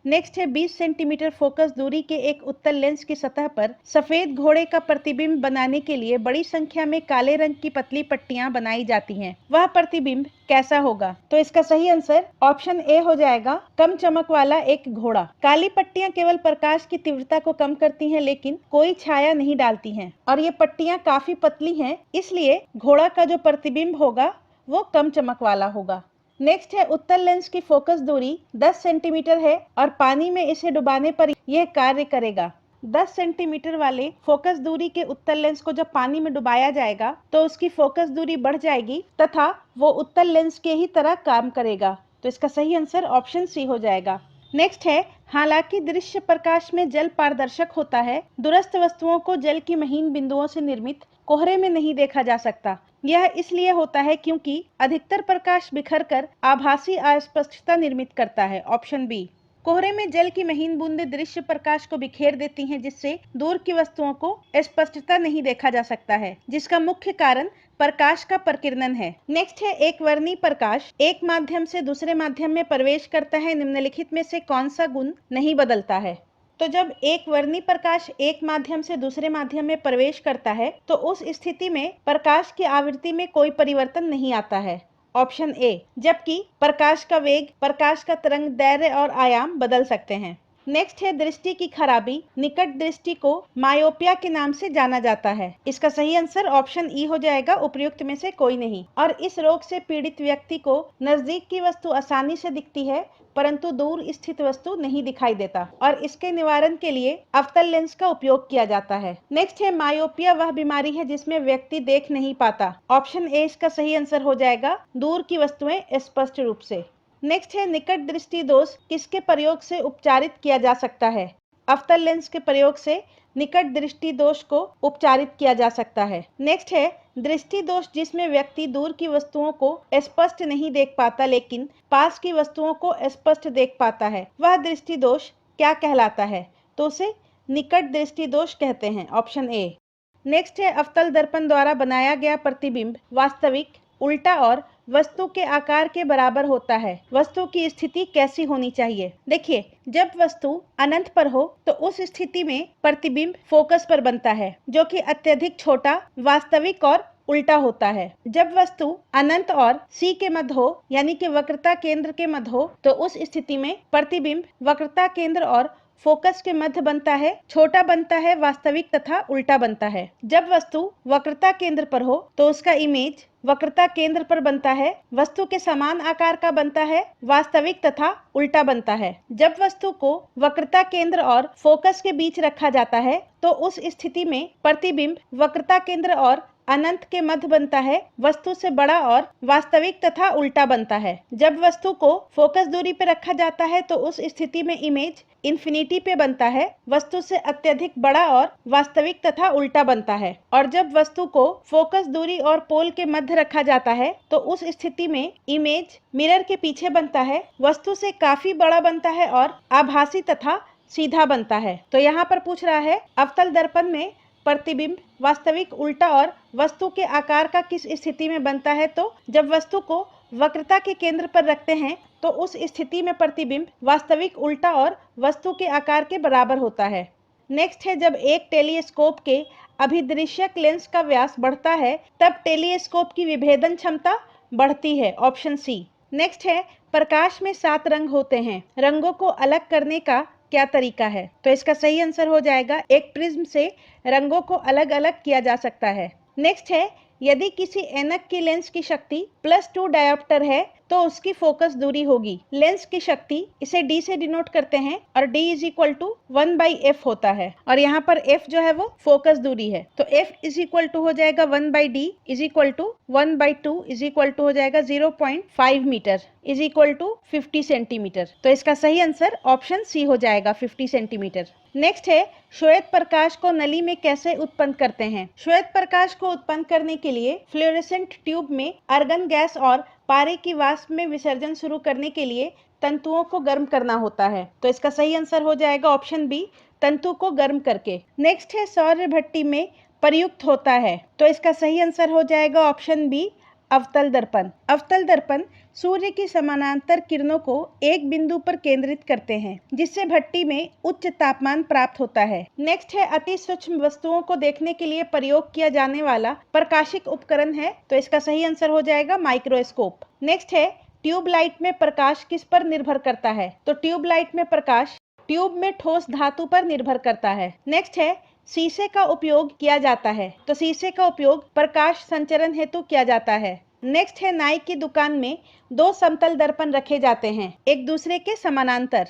नेक्स्ट है 20 सेंटीमीटर फोकस दूरी के एक उत्तल लेंस की सतह पर सफेद घोड़े का प्रतिबिंब बनाने के लिए बड़ी संख्या में काले रंग की पतली पट्टियां बनाई जाती हैं। वह प्रतिबिंब कैसा होगा। तो इसका सही आंसर ऑप्शन ए हो जाएगा कम चमक वाला एक घोड़ा। काली पट्टियां केवल प्रकाश की तीव्रता को कम करती हैं, लेकिन कोई छाया नहीं डालती हैं और ये पट्टियां काफी पतली हैं, इसलिए घोड़ा का जो प्रतिबिंब होगा वो कम चमक वाला होगा। नेक्स्ट है उत्तल लेंस की फोकस दूरी 10 सेंटीमीटर है और पानी में इसे डुबाने पर यह कार्य करेगा। 10 सेंटीमीटर वाले फोकस दूरी के उत्तल लेंस को जब पानी में डुबाया जाएगा तो उसकी फोकस दूरी बढ़ जाएगी तथा वो उत्तल लेंस के ही तरह काम करेगा। तो इसका सही आंसर ऑप्शन सी हो जाएगा। नेक्स्ट है हालांकि दृश्य प्रकाश में जल पारदर्शक होता है, दूरस्थ वस्तुओं को जल की महीन बिंदुओं से निर्मित कोहरे में नहीं देखा जा सकता। यह इसलिए होता है क्योंकि अधिकतर प्रकाश बिखरकर आभासी अस्पष्टता निर्मित करता है। Option B. कोहरे में जल की महीन बूंदें दृश्य प्रकाश को बिखेर देती हैं, जिससे दूर की वस्तुओं को स्पष्टता नहीं देखा जा सकता है, जिसका मुख्य कारण प्रकाश का प्रकीर्णन है। नेक्स्ट है एक वर्णी प्रकाश एक माध्यम से दूसरे माध्यम में प्रवेश करता है, निम्नलिखित में से कौन सा गुण नहीं बदलता है। तो जब एक वर्णी प्रकाश एक माध्यम से दूसरे माध्यम में प्रवेश करता है तो उस स्थिति में प्रकाश की आवृत्ति में कोई परिवर्तन नहीं आता है। Option A. जबकि प्रकाश का वेग, प्रकाश का तरंग दैर्घ्य और आयाम बदल सकते हैं। नेक्स्ट है दृष्टि की खराबी निकट दृष्टि को मायोपिया के नाम से जाना जाता है। इसका सही आंसर ऑप्शन ई हो जाएगा, उपर्युक्त में से कोई नहीं। और इस रोग से पीड़ित व्यक्ति को नजदीक की वस्तु आसानी से दिखती है परंतु दूर स्थित वस्तु नहीं दिखाई देता और इसके निवारण के लिए अवतल लेंस का उपयोग किया जाता है। नेक्स्ट है मायोपिया वह बीमारी है जिसमें व्यक्ति देख नहीं पाता। ऑप्शन ए इसका सही आंसर हो जाएगा, दूर की वस्तुएं स्पष्ट रूप से। नेक्स्ट है निकट दृष्टि दोष किसके प्रयोग से उपचारित किया जा सकता है। अवतल लेंस के प्रयोग से निकट दृष्टि दोष को उपचारित किया जा सकता है। नेक्स्ट है दृष्टि दोष जिसमें व्यक्ति दूर की वस्तुओं को स्पष्ट नहीं देख पाता लेकिन पास की वस्तुओं को स्पष्ट देख पाता है, वह दृष्टि दोष क्या कहलाता है। तो उसे निकट दृष्टि दोष कहते हैं। Option A. नेक्स्ट है अवतल दर्पण द्वारा बनाया गया प्रतिबिंब वास्तविक, उल्टा और वस्तु के आकार के बराबर होता है। वस्तु की स्थिति कैसी होनी चाहिए। देखिए, जब वस्तु अनंत पर हो तो उस स्थिति में प्रतिबिंब फोकस पर बनता है, जो कि अत्यधिक छोटा, वास्तविक और उल्टा होता है। जब वस्तु अनंत और सी के मध्य हो, यानी कि वक्रता केंद्र के मध्य हो, तो उस स्थिति में प्रतिबिंब वक्रता केंद्र और फोकस के मध्य बनता है, छोटा बनता है, वास्तविक तथा उल्टा बनता है। जब वस्तु वक्रता केंद्र पर हो तो उसका इमेज वक्रता केंद्र पर बनता है, वस्तु के समान आकार का बनता है, वास्तविक तथा उल्टा बनता है। जब वस्तु को वक्रता केंद्र और फोकस के बीच रखा जाता है तो उस स्थिति में प्रतिबिंब वक्रता केंद्र और अनंत के मध्य बनता है, वस्तु से बड़ा और वास्तविक तथा उल्टा बनता है। जब वस्तु को फोकस दूरी पर रखा जाता है तो उस स्थिति में इमेज इन्फिनिटी पे बनता है, वस्तु से अत्यधिक बड़ा और वास्तविक तथा उल्टा बनता है। और जब वस्तु को फोकस दूरी और पोल के मध्य रखा जाता है तो उस स्थिति में इमेज मिरर के पीछे बनता है, वस्तु से काफी बड़ा बनता है और आभासी तथा सीधा बनता है। तो यहाँ पर पूछ रहा है अवतल दर्पण में प्रतिबिंब वास्तविक, उल्टा और वस्तु के आकार का किस स्थिति में बनता है। तो जब वस्तु को वक्रता के केंद्र पर रखते हैं तो उस स्थिति में प्रतिबिंब वास्तविक, उल्टा और वस्तु के आकार के बराबर होता है। नेक्स्ट है जब एक टेलीस्कोप के अभिदृश्यक लेंस का व्यास बढ़ता है तब टेलीस्कोप की विभेदन क्षमता बढ़ती है। ऑप्शन सी। नेक्स्ट है प्रकाश में 7 रंग होते हैं, रंगों को अलग करने का क्या तरीका है। तो इसका सही आंसर हो जाएगा एक प्रिज्म से रंगों को अलग अलग किया जा सकता है। नेक्स्ट है यदि किसी एनक की लेंस की शक्ति +2 डायोप्टर है तो उसकी फोकस दूरी होगी। लेंस की शक्ति इसे d से डिनोट करते हैं और d is equal to 1/f होता है और यहाँ पर f जो है वो फोकस दूरी है। तो f इज इक्वल टू हो जाएगा 1/d is equal to 1/2 is equal to हो जाएगा 0.5 meter is equal to 50 centimeter. तो इसका सही आंसर ऑप्शन सी हो जाएगा 50 सेंटीमीटर। नेक्स्ट है श्वेत प्रकाश को नली में कैसे उत्पन्न करते हैं। श्वेत प्रकाश को उत्पन्न करने के लिए फ्लोरेसेंट ट्यूब में अर्गन गैस और पारे की वाष्प में विसर्जन शुरू करने के लिए तंतुओं को गर्म करना होता है। तो इसका सही आंसर हो जाएगा ऑप्शन बी, तंतु को गर्म करके। नेक्स्ट है सौर भट्टी में प्रयुक्त होता है। तो इसका सही आंसर हो जाएगा ऑप्शन बी, अवतल दर्पण। अवतल दर्पण सूर्य की समानांतर किरणों को एक बिंदु पर केंद्रित करते हैं जिससे भट्टी में उच्च तापमान प्राप्त होता है। नेक्स्ट है अति सूक्ष्म वस्तुओं को देखने के लिए प्रयोग किया जाने वाला प्रकाशिक उपकरण है। तो इसका सही आंसर हो जाएगा माइक्रोस्कोप। नेक्स्ट है ट्यूबलाइट में प्रकाश किस पर निर्भर करता है। तो ट्यूबलाइट में प्रकाश ट्यूब में ठोस धातु पर निर्भर करता है। नेक्स्ट है शीशे का उपयोग किया जाता है। तो शीशे का उपयोग प्रकाश संचरण हेतु किया जाता है। नेक्स्ट है नाई की दुकान में 2 समतल दर्पण रखे जाते हैं एक दूसरे के समानांतर।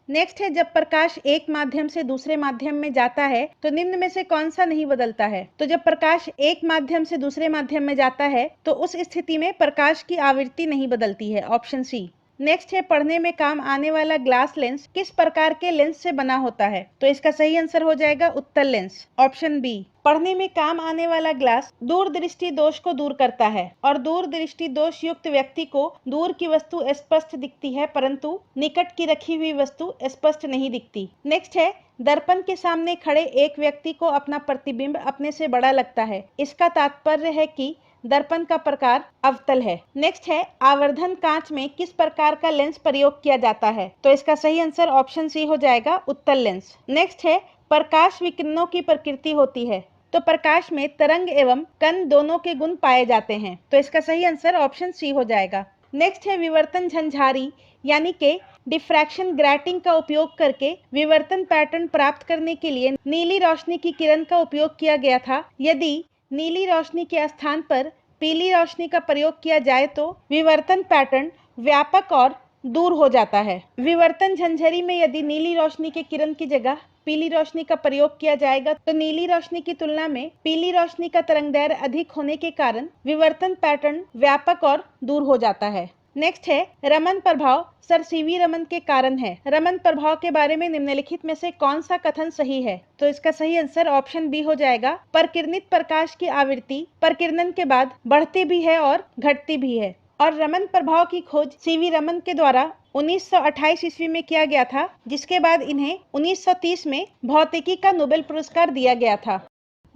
नेक्स्ट है जब प्रकाश एक माध्यम से दूसरे माध्यम में जाता है तो निम्न में से कौन सा नहीं बदलता है। तो जब प्रकाश एक माध्यम से दूसरे माध्यम में जाता है तो उस स्थिति में प्रकाश की आवृत्ति नहीं बदलती है, ऑप्शन सी। नेक्स्ट है पढ़ने में काम आने वाला ग्लास लेंस किस प्रकार के लेंस से बना होता है। तो इसका सही आंसर हो जाएगा उत्तल लेंस, ऑप्शन बी। पढ़ने में काम आने वाला ग्लास दूरदृष्टि दोष को दूर करता है और दूरदृष्टि दोष युक्त व्यक्ति को दूर की वस्तु स्पष्ट दिखती है परंतु निकट की रखी हुई वस्तु स्पष्ट नहीं दिखती। नेक्स्ट है दर्पण के सामने खड़े एक व्यक्ति को अपना प्रतिबिंब अपने से बड़ा लगता है। इसका तात्पर्य है कि दर्पण का प्रकार अवतल है। नेक्स्ट है आवर्धन कांच में किस प्रकार का लेंस प्रयोग किया जाता है। तो इसका सही आंसर ऑप्शन सी हो जाएगा, उत्तल लेंस। नेक्स्ट है प्रकाश विकिरणों की प्रकृति होती है। तो प्रकाश में तरंग एवं कण दोनों के गुण पाए जाते हैं। तो इसका सही आंसर ऑप्शन सी हो जाएगा। नेक्स्ट है विवर्तन झंझारी यानी कि डिफ्रैक्शन ग्रेटिंग का उपयोग करके विवर्तन पैटर्न प्राप्त करने के लिए नीली रोशनी की किरण का उपयोग किया गया था। यदि नीली रोशनी के स्थान पर पीली रोशनी का प्रयोग किया जाए तो विवर्तन पैटर्न व्यापक और दूर हो जाता है। विवर्तन झंझरी में यदि नीली रोशनी के किरण की जगह पीली रोशनी का प्रयोग किया जाएगा तो नीली रोशनी की तुलना में पीली रोशनी का तरंगदैर्घ्य अधिक होने के कारण विवर्तन पैटर्न व्यापक और दूर हो जाता है। नेक्स्ट है रमन प्रभाव सर सीवी रमन के कारण है। रमन प्रभाव के बारे में निम्नलिखित में से कौन सा कथन सही है। तो इसका सही आंसर ऑप्शन बी हो जाएगा। प्रकिरणित प्रकाश की आवृत्ति प्रकिरणन के बाद बढ़ती भी है और घटती भी है और रमन प्रभाव की खोज सीवी रमन के द्वारा 1928 ईस्वी में किया गया था जिसके बाद इन्हें 1930 में भौतिकी का नोबेल पुरस्कार दिया गया था।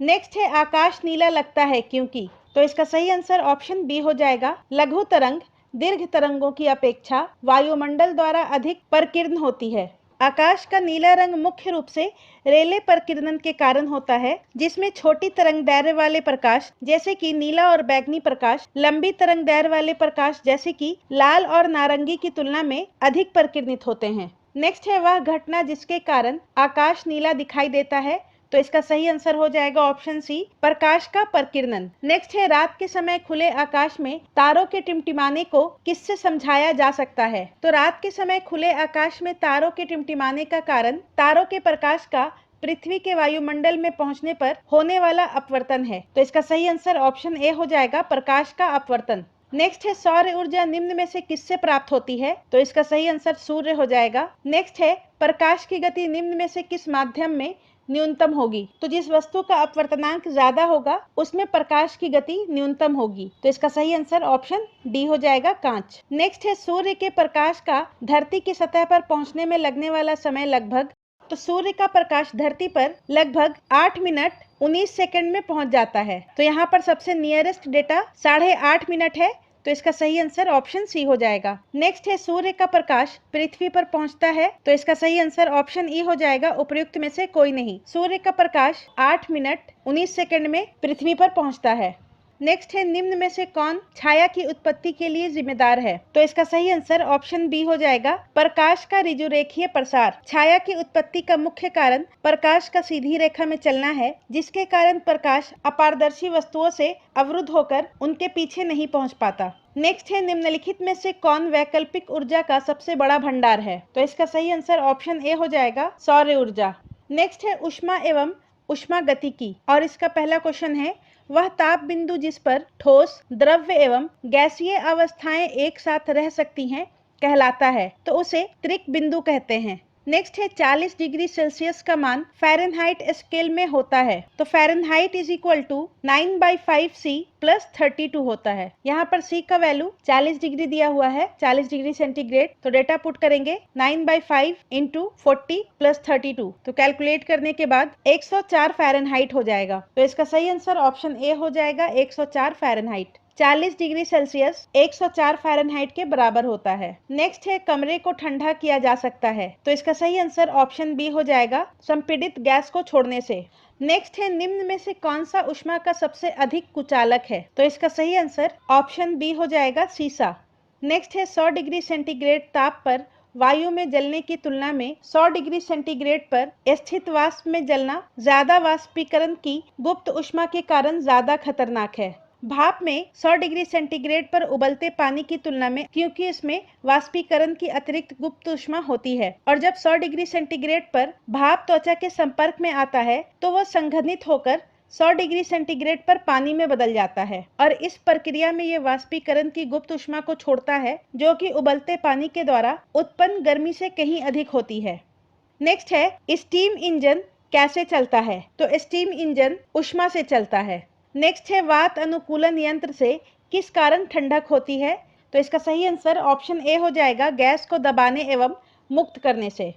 नेक्स्ट है आकाश नीला लगता है क्योंकि। तो इसका सही आंसर ऑप्शन बी हो जाएगा। लघु तरंग दीर्घ तरंगों की अपेक्षा वायुमंडल द्वारा अधिक प्रकीर्ण होती है। आकाश का नीला रंग मुख्य रूप से रेले प्रकीर्णन के कारण होता है जिसमें छोटी तरंगदैर्घ्य वाले प्रकाश जैसे कि नीला और बैंगनी प्रकाश लंबी तरंगदैर्घ्य वाले प्रकाश जैसे कि लाल और नारंगी की तुलना में अधिक प्रकीर्णित होते हैं। नेक्स्ट है वह घटना जिसके कारण आकाश नीला दिखाई देता है। तो इसका सही आंसर हो जाएगा ऑप्शन सी, प्रकाश का प्रकीर्णन। नेक्स्ट है रात के समय खुले आकाश में तारों के टिमटिमाने को किससे समझाया जा सकता है। तो रात के समय खुले आकाश में तारों के टिमटिमाने का कारण तारों के प्रकाश का पृथ्वी के वायुमंडल में पहुंचने पर होने वाला अपवर्तन है। तो इसका सही आंसर ऑप्शन ए हो जाएगा, प्रकाश का अपवर्तन। नेक्स्ट है सौर ऊर्जा निम्न में से किससे प्राप्त होती है। तो इसका सही आंसर सूर्य हो जाएगा। नेक्स्ट है प्रकाश की गति निम्न में से किस माध्यम में न्यूनतम होगी। तो जिस वस्तु का अपवर्तनांक ज्यादा होगा उसमें प्रकाश की गति न्यूनतम होगी। तो इसका सही आंसर ऑप्शन डी हो जाएगा, कांच। नेक्स्ट है सूर्य के प्रकाश का धरती की सतह पर पहुंचने में लगने वाला समय लगभग। तो सूर्य का प्रकाश धरती पर लगभग 8 मिनट 19 सेकंड में पहुंच जाता है। तो यहाँ पर सबसे नियरेस्ट डेटा 8.5 मिनट है। तो इसका सही आंसर ऑप्शन सी हो जाएगा। नेक्स्ट है सूर्य का प्रकाश पृथ्वी पर पहुंचता है। तो इसका सही आंसर ऑप्शन ई हो जाएगा, उपयुक्त में से कोई नहीं। सूर्य का प्रकाश 8 मिनट 19 सेकंड में पृथ्वी पर पहुंचता है। नेक्स्ट है निम्न में से कौन छाया की उत्पत्ति के लिए जिम्मेदार है? तो इसका सही आंसर ऑप्शन बी हो जाएगा, प्रकाश का ऋजुरेखीय प्रसार। छाया की उत्पत्ति का मुख्य कारण प्रकाश का सीधी रेखा में चलना है, जिसके कारण प्रकाश अपारदर्शी वस्तुओं से अवरुद्ध होकर उनके पीछे नहीं पहुंच पाता। नेक्स्ट है निम्नलिखित में से कौन वैकल्पिक ऊर्जा का सबसे बड़ा भंडार है? तो इसका सही आंसर ऑप्शन ए हो जाएगा, सौर ऊर्जा। नेक्स्ट है ऊष्मा एवं ऊष्मागतिकी, और इसका पहला क्वेश्चन है वह ताप बिंदु जिस पर ठोस, द्रव्य एवं गैसीय अवस्थाएं एक साथ रह सकती हैं कहलाता है, तो उसे त्रिक बिंदु कहते हैं। नेक्स्ट है 40 डिग्री सेल्सियस का मान फ़ारेनहाइट स्केल में होता है, तो Fahrenheit is equal to 9/5 C plus 32 होता है। यहाँ पर C का वैल्यू 40 डिग्री दिया हुआ है, 40 डिग्री सेंटीग्रेड, तो डेटा पुट करेंगे 9/5 इंटू 40 प्लस 32, तो कैलकुलेट करने के बाद 104 फ़ारेनहाइट हो जाएगा। तो इसका सही आंसर ऑप्शन ए हो जाएगा, 104 फ़ारेनहाइट। 40 डिग्री सेल्सियस 104 फ़ारेनहाइट के बराबर होता है। नेक्स्ट है कमरे को ठंडा किया जा सकता है, तो इसका सही आंसर ऑप्शन बी हो जाएगा, संपीड़ित गैस को छोड़ने से। नेक्स्ट है निम्न में से कौन सा ऊष्मा का सबसे अधिक कुचालक है? तो इसका सही आंसर ऑप्शन बी हो जाएगा, सीसा। नेक्स्ट है 100 डिग्री सेंटीग्रेड ताप पर वायु में जलने की तुलना में 100 डिग्री सेंटीग्रेड पर स्थित वाष्प में जलना ज्यादा वाष्पीकरण की गुप्त ऊष्मा के कारण ज्यादा खतरनाक है। भाप में 100 डिग्री सेंटीग्रेड पर उबलते पानी की तुलना में, क्योंकि इसमें वाष्पीकरण की अतिरिक्त गुप्त ऊष्मा होती है, और जब 100 डिग्री सेंटीग्रेड पर भाप त्वचा के संपर्क में आता है तो वह संघनित होकर 100 डिग्री सेंटीग्रेड पर पानी में बदल जाता है, और इस प्रक्रिया में यह वाष्पीकरण की गुप्त ऊष्मा को छोड़ता है, जो कि उबलते पानी के द्वारा उत्पन्न गर्मी से कहीं अधिक होती है। नेक्स्ट है स्टीम इंजन कैसे चलता है? तो स्टीम इंजन ऊष्मा से चलता है। नेक्स्ट है वात अनुकूलन यंत्र से किस कारण ठंडक होती है? तो इसका सही आंसर ऑप्शन ए हो जाएगा, गैस को दबाने एवं मुक्त करने से।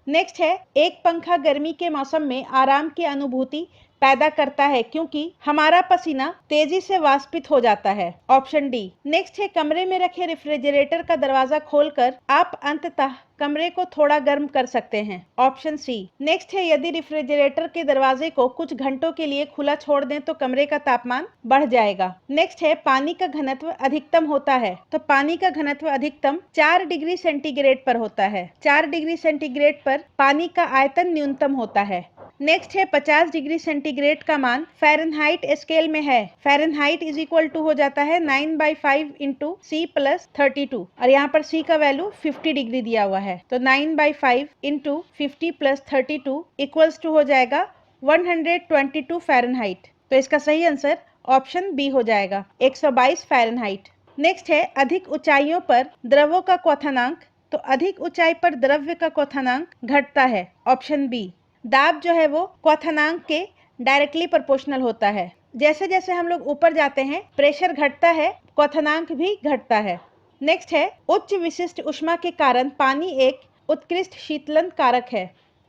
नेक्स्ट है एक पंखा गर्मी के मौसम में आराम की अनुभूति पैदा करता है क्योंकि हमारा पसीना तेजी से वाष्पित हो जाता है, ऑप्शन डी। नेक्स्ट है कमरे में रखे रेफ्रिजरेटर का दरवाजा खोलकर आप अंततः कमरे को थोड़ा गर्म कर सकते हैं, ऑप्शन सी। नेक्स्ट है यदि रेफ्रिजरेटर के दरवाजे को कुछ घंटों के लिए खुला छोड़ दें तो कमरे का तापमान बढ़ जाएगा। नेक्स्ट है पानी का घनत्व अधिकतम होता है, तो पानी का घनत्व अधिकतम 4 डिग्री सेंटीग्रेड पर होता है। 4 डिग्री सेंटीग्रेड पर पानी का आयतन न्यूनतम होता है। नेक्स्ट है 50 डिग्री सेंटीग्रेड का मान फ़ारेनहाइट स्केल में है। फ़ारेनहाइट इज इक्वल टू हो जाता है 9/5 इंटू C प्लस 32, और यहाँ पर C का वैल्यू 50 डिग्री दिया हुआ है, तो 9/5 इंटू 50 प्लस 32 इक्वल्स टू हो जाएगा 122 फ़ारेनहाइट। तो इसका सही आंसर ऑप्शन बी हो जाएगा, 122 फ़ारेनहाइट। नेक्स्ट है अधिक ऊंचाइयों पर द्रवों का क्वथनांक, तो अधिक ऊंचाई पर द्रव्य का क्वथनांक घटता है, ऑप्शन बी। दाब जो है वो क्वथनांक के डायरेक्टली प्रोपोर्शनल होता है। जैसे जैसे हम लोग ऊपर जाते हैं प्रेशर घटता है, क्वथनांक भी घटता है। नेक्स्ट है उच्च विशिष्ट ऊष्मा के कारण पानी एक उत्कृष्ट शीतलन कारक है।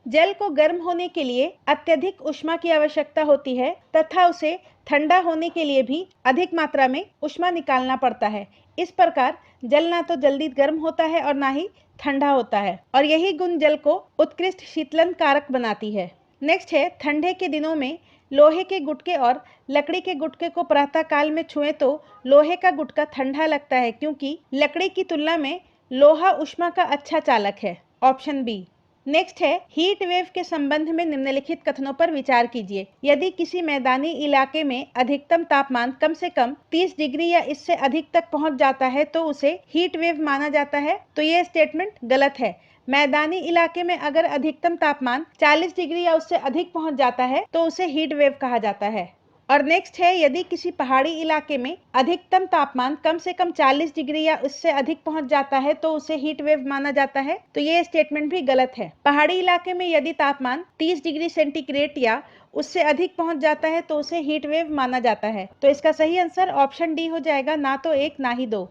जल को गर्म होने के लिए अत्यधिक ऊष्मा की आवश्यकता होती है तथा उसे ठंडा होने के लिए भी अधिक मात्रा में ऊष्मा निकालना पड़ता है। इस प्रकार जल ना तो जल्दी गर्म होता है और ना ही ठंडा होता है, और यही गुण जल को उत्कृष्ट शीतलन कारक बनाती है। नेक्स्ट है ठंडे के दिनों में लोहे के गुटके और लकड़ी के गुटके को प्रातः काल में छुएं तो लोहे का गुटका ठंडा लगता है, क्योंकि लकड़ी की तुलना में लोहा ऊष्मा का अच्छा चालक है, ऑप्शन बी। नेक्स्ट है हीट वेव के संबंध में निम्नलिखित कथनों पर विचार कीजिए। यदि किसी मैदानी इलाके में अधिकतम तापमान कम से कम 30 डिग्री या इससे अधिक तक पहुंच जाता है तो उसे हीट वेव माना जाता है, तो ये स्टेटमेंट गलत है। मैदानी इलाके में अगर अधिकतम तापमान 40 डिग्री या उससे अधिक पहुंच जाता है तो उसे हीट वेव कहा जाता है। और नेक्स्ट है यदि किसी पहाड़ी इलाके में अधिकतम तापमान कम से कम 40 डिग्री या उससे अधिक पहुंच जाता है तो उसे हीट वेव माना जाता है, तो ये स्टेटमेंट भी गलत है। पहाड़ी इलाके में यदि तापमान 30 डिग्री सेंटीग्रेड या उससे अधिक पहुंच जाता है तो उसे हीट वेव माना जाता है। तो इसका सही आंसर ऑप्शन डी हो जाएगा, ना तो एक ना ही दो।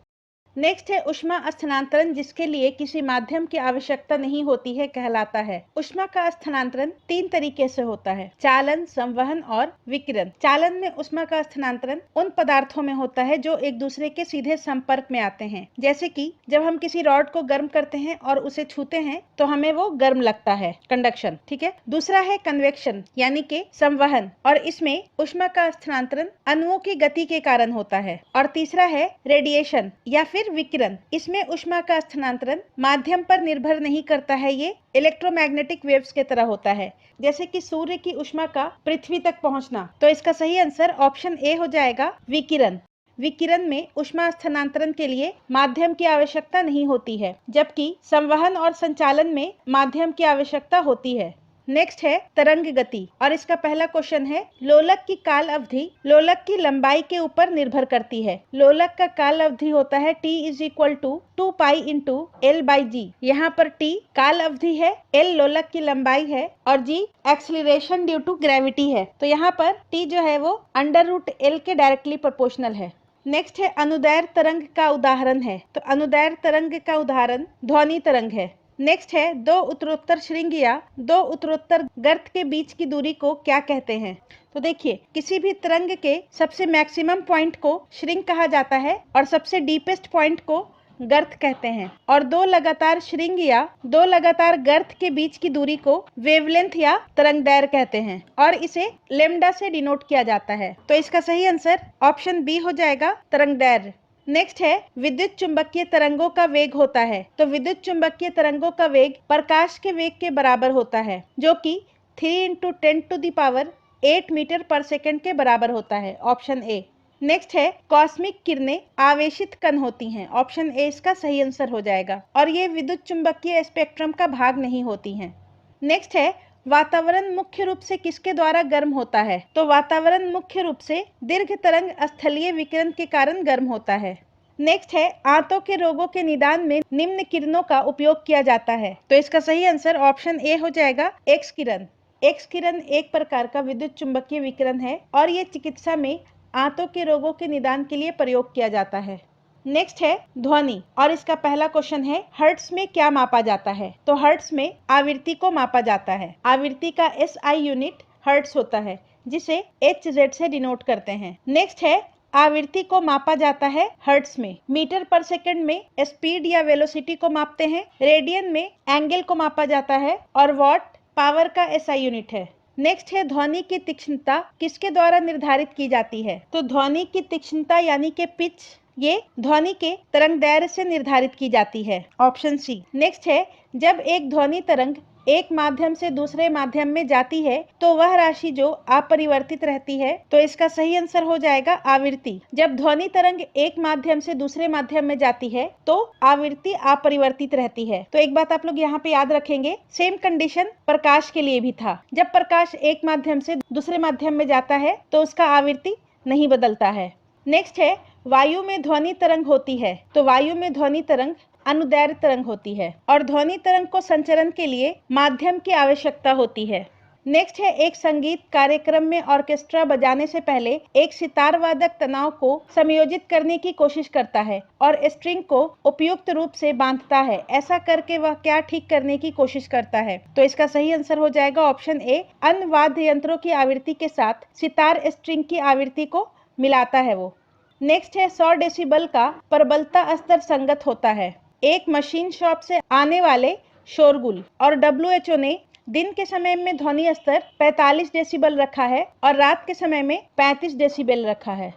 नेक्स्ट है ऊष्मा स्थानांतरण, जिसके लिए किसी माध्यम की आवश्यकता नहीं होती है, कहलाता है। ऊष्मा का स्थानांतरण 3 तरीके से होता है, चालन, संवहन और विकिरण। चालन में ऊष्मा का स्थानांतरण उन पदार्थों में होता है जो एक दूसरे के सीधे संपर्क में आते हैं, जैसे कि जब हम किसी रॉड को गर्म करते हैं और उसे छूते हैं तो हमें वो गर्म लगता है, कंडक्शन। ठीक है। दूसरा है कन्वेक्शन यानी कि संवहन, और इसमें ऊष्मा का स्थानांतरण अणुओं की गति के कारण होता है। और तीसरा है रेडिएशन या फिर विकिरण। इसमें ऊष्मा का स्थानांतरण माध्यम पर निर्भर नहीं करता है, ये इलेक्ट्रोमैग्नेटिक वेव्स के तरह होता है, जैसे कि सूर्य की ऊष्मा का पृथ्वी तक पहुंचना। तो इसका सही आंसर ऑप्शन ए हो जाएगा, विकिरण। विकिरण में ऊष्मा स्थानांतरण के लिए माध्यम की आवश्यकता नहीं होती है, जबकि संवहन और संचालन में माध्यम की आवश्यकता होती है। नेक्स्ट है तरंग गति, और इसका पहला क्वेश्चन है लोलक की काल अवधि लोलक की लंबाई के ऊपर निर्भर करती है। लोलक का काल अवधि होता है t is equal to 2 pi into L by g. यहाँ पर t काल अवधि है, l लोलक की लंबाई है और g acceleration due to gravity है। तो यहाँ पर t जो है वो अंडर रूट एल के डायरेक्टली प्रोपोर्शनल है। नेक्स्ट है अनुदैर्घ्य तरंग का उदाहरण है। तो अनुदैर्घ्य तरंग का उदाहरण ध्वनि तरंग है। नेक्स्ट है दो उत्तरोत्तर श्रृंग या दो उत्तरोत्तर गर्त के बीच की दूरी को क्या कहते हैं। तो देखिए, किसी भी तरंग के सबसे मैक्सिमम पॉइंट को श्रृंग कहा जाता है और सबसे डीपेस्ट पॉइंट को गर्त कहते हैं। और दो लगातार श्रृंग या दो लगातार गर्त के बीच की दूरी को वेवलेंथ या तरंगदैर्घ्य कहते हैं और इसे लेम्डा से डिनोट किया जाता है। तो इसका सही आंसर ऑप्शन बी हो जाएगा, तरंगदैर्घ्य। नेक्स्ट है विद्युत चुंबकीय तरंगों का वेग होता है। तो विद्युत चुंबकीय तरंगों का वेग प्रकाश के वेग के बराबर होता है, जो कि 3 × 10⁸ मीटर पर सेकंड के बराबर होता है, ऑप्शन ए। नेक्स्ट है कॉस्मिक किरणें आवेशित कण होती हैं, ऑप्शन ए इसका सही आंसर हो जाएगा, और ये विद्युत चुंबकीय स्पेक्ट्रम का भाग नहीं होती हैं। नेक्स्ट है वातावरण मुख्य रूप से किसके द्वारा गर्म होता है। तो वातावरण मुख्य रूप से दीर्घ तरंग स्थलीय विकिरण के कारण गर्म होता है। नेक्स्ट है आंतों के रोगों के निदान में निम्न किरणों का उपयोग किया जाता है। तो इसका सही आंसर ऑप्शन ए हो जाएगा, एक्स किरण। एक्स किरण एक प्रकार का विद्युत चुंबकीय विकिरण है और ये चिकित्सा में आंतों के रोगों के निदान के लिए प्रयोग किया जाता है। नेक्स्ट है ध्वनि, और इसका पहला क्वेश्चन है हर्ट्ज में क्या मापा जाता है। तो हर्ट्ज में आवृत्ति को मापा जाता है। आवृत्ति का SI यूनिट हर्ट्ज होता है, जिसे HZ से डिनोट करते हैं। नेक्स्ट है आवृत्ति को मापा जाता है हर्ट्ज में। मीटर पर सेकंड में स्पीड या वेलोसिटी को मापते हैं। रेडियन में एंगल को मापा जाता है और वॉट पावर का SI यूनिट है। नेक्स्ट है ध्वनि की तीक्ष्णता किसके द्वारा निर्धारित की जाती है। तो ध्वनि की तीक्ष्णता यानी कि पिच, ये ध्वनि के तरंगदैर्घ्य से निर्धारित की जाती है, ऑप्शन सी। नेक्स्ट है जब एक ध्वनि तरंग एक माध्यम से दूसरे माध्यम में जाती है तो वह राशि जो अपरिवर्तित रहती है। तो इसका सही आंसर हो जाएगा आवृत्ति। जब ध्वनि तरंग एक माध्यम से दूसरे माध्यम में जाती है तो आवृत्ति अपरिवर्तित रहती है। तो एक बात आप लोग यहाँ पे याद रखेंगे, सेम कंडीशन प्रकाश के लिए भी था। जब प्रकाश एक माध्यम से दूसरे माध्यम में जाता है तो उसका आवृत्ति नहीं बदलता है। नेक्स्ट है वायु में ध्वनि तरंग होती है। तो वायु में ध्वनि तरंग अनुदैर्घ्य तरंग होती है और ध्वनि तरंग को संचरण के लिए माध्यम की आवश्यकता होती है। नेक्स्ट है एक संगीत कार्यक्रम में ऑर्केस्ट्रा बजाने से पहले एक सितार वादक तनाव को समायोजित करने की कोशिश करता है और स्ट्रिंग को उपयुक्त रूप से बांधता है। ऐसा करके वह क्या ठीक करने की कोशिश करता है। तो इसका सही आंसर हो जाएगा ऑप्शन ए, अन्य वाद्य यंत्रों की आवृत्ति के साथ सितार स्ट्रिंग की आवृत्ति को मिलाता है वो। नेक्स्ट है 100 डेसिबल का प्रबलता स्तर संगत होता है। एक मशीन शॉप से आने वाले शोरगुल, और WHO ने दिन के समय में ध्वनि स्तर 45 डेसिबल रखा है और रात के समय में 35 डेसिबल रखा है।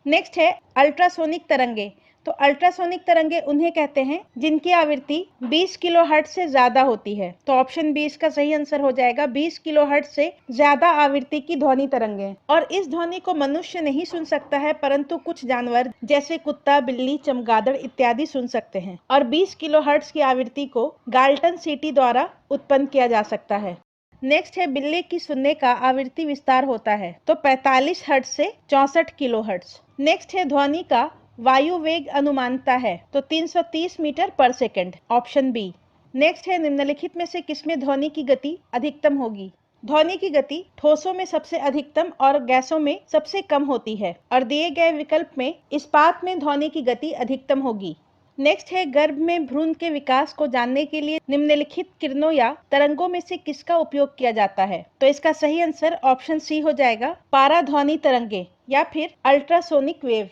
नेक्स्ट है अल्ट्रासोनिक तरंगे। तो अल्ट्रासोनिक तरंगे उन्हें कहते हैं जिनकी आवृत्ति 20 किलोहर्ट्ज से ज्यादा होती है। तो ऑप्शन बी इसका सही आंसर हो जाएगा, 20 किलोहर्ट्ज से ज्यादा आवृत्ति की ध्वनि तरंगे। और इस ध्वनि को मनुष्य नहीं सुन सकता है, परंतु कुछ जानवर जैसे कुत्ता, बिल्ली, चमगादड़ इत्यादि सुन सकते हैं। और 20 किलोहर्ट्ज की आवृत्ति को गाल्टन सीटी द्वारा उत्पन्न किया जा सकता है। नेक्स्ट है बिल्ली की सुनने का आवृत्ति विस्तार होता है। तो 45 हर्ट्ज से 64 किलोहर्ट्ज। नेक्स्ट है ध्वनि का वायु वेग अनुमानता है। तो 330 मीटर पर सेकंड, ऑप्शन बी। नेक्स्ट है निम्नलिखित में से किसमें ध्वनि की गति अधिकतम होगी। ध्वनि की गति ठोसों में सबसे अधिकतम और गैसों में सबसे कम होती है और दिए गए विकल्प में इस्पात में ध्वनि की गति अधिकतम होगी। नेक्स्ट है गर्भ में भ्रूण के विकास को जानने के लिए निम्नलिखित किरणों या तरंगों में से किसका उपयोग किया जाता है? तो इसका सही आंसर ऑप्शन सी हो जाएगा, पाराध्वनि तरंगे या फिर अल्ट्रासोनिक वेव,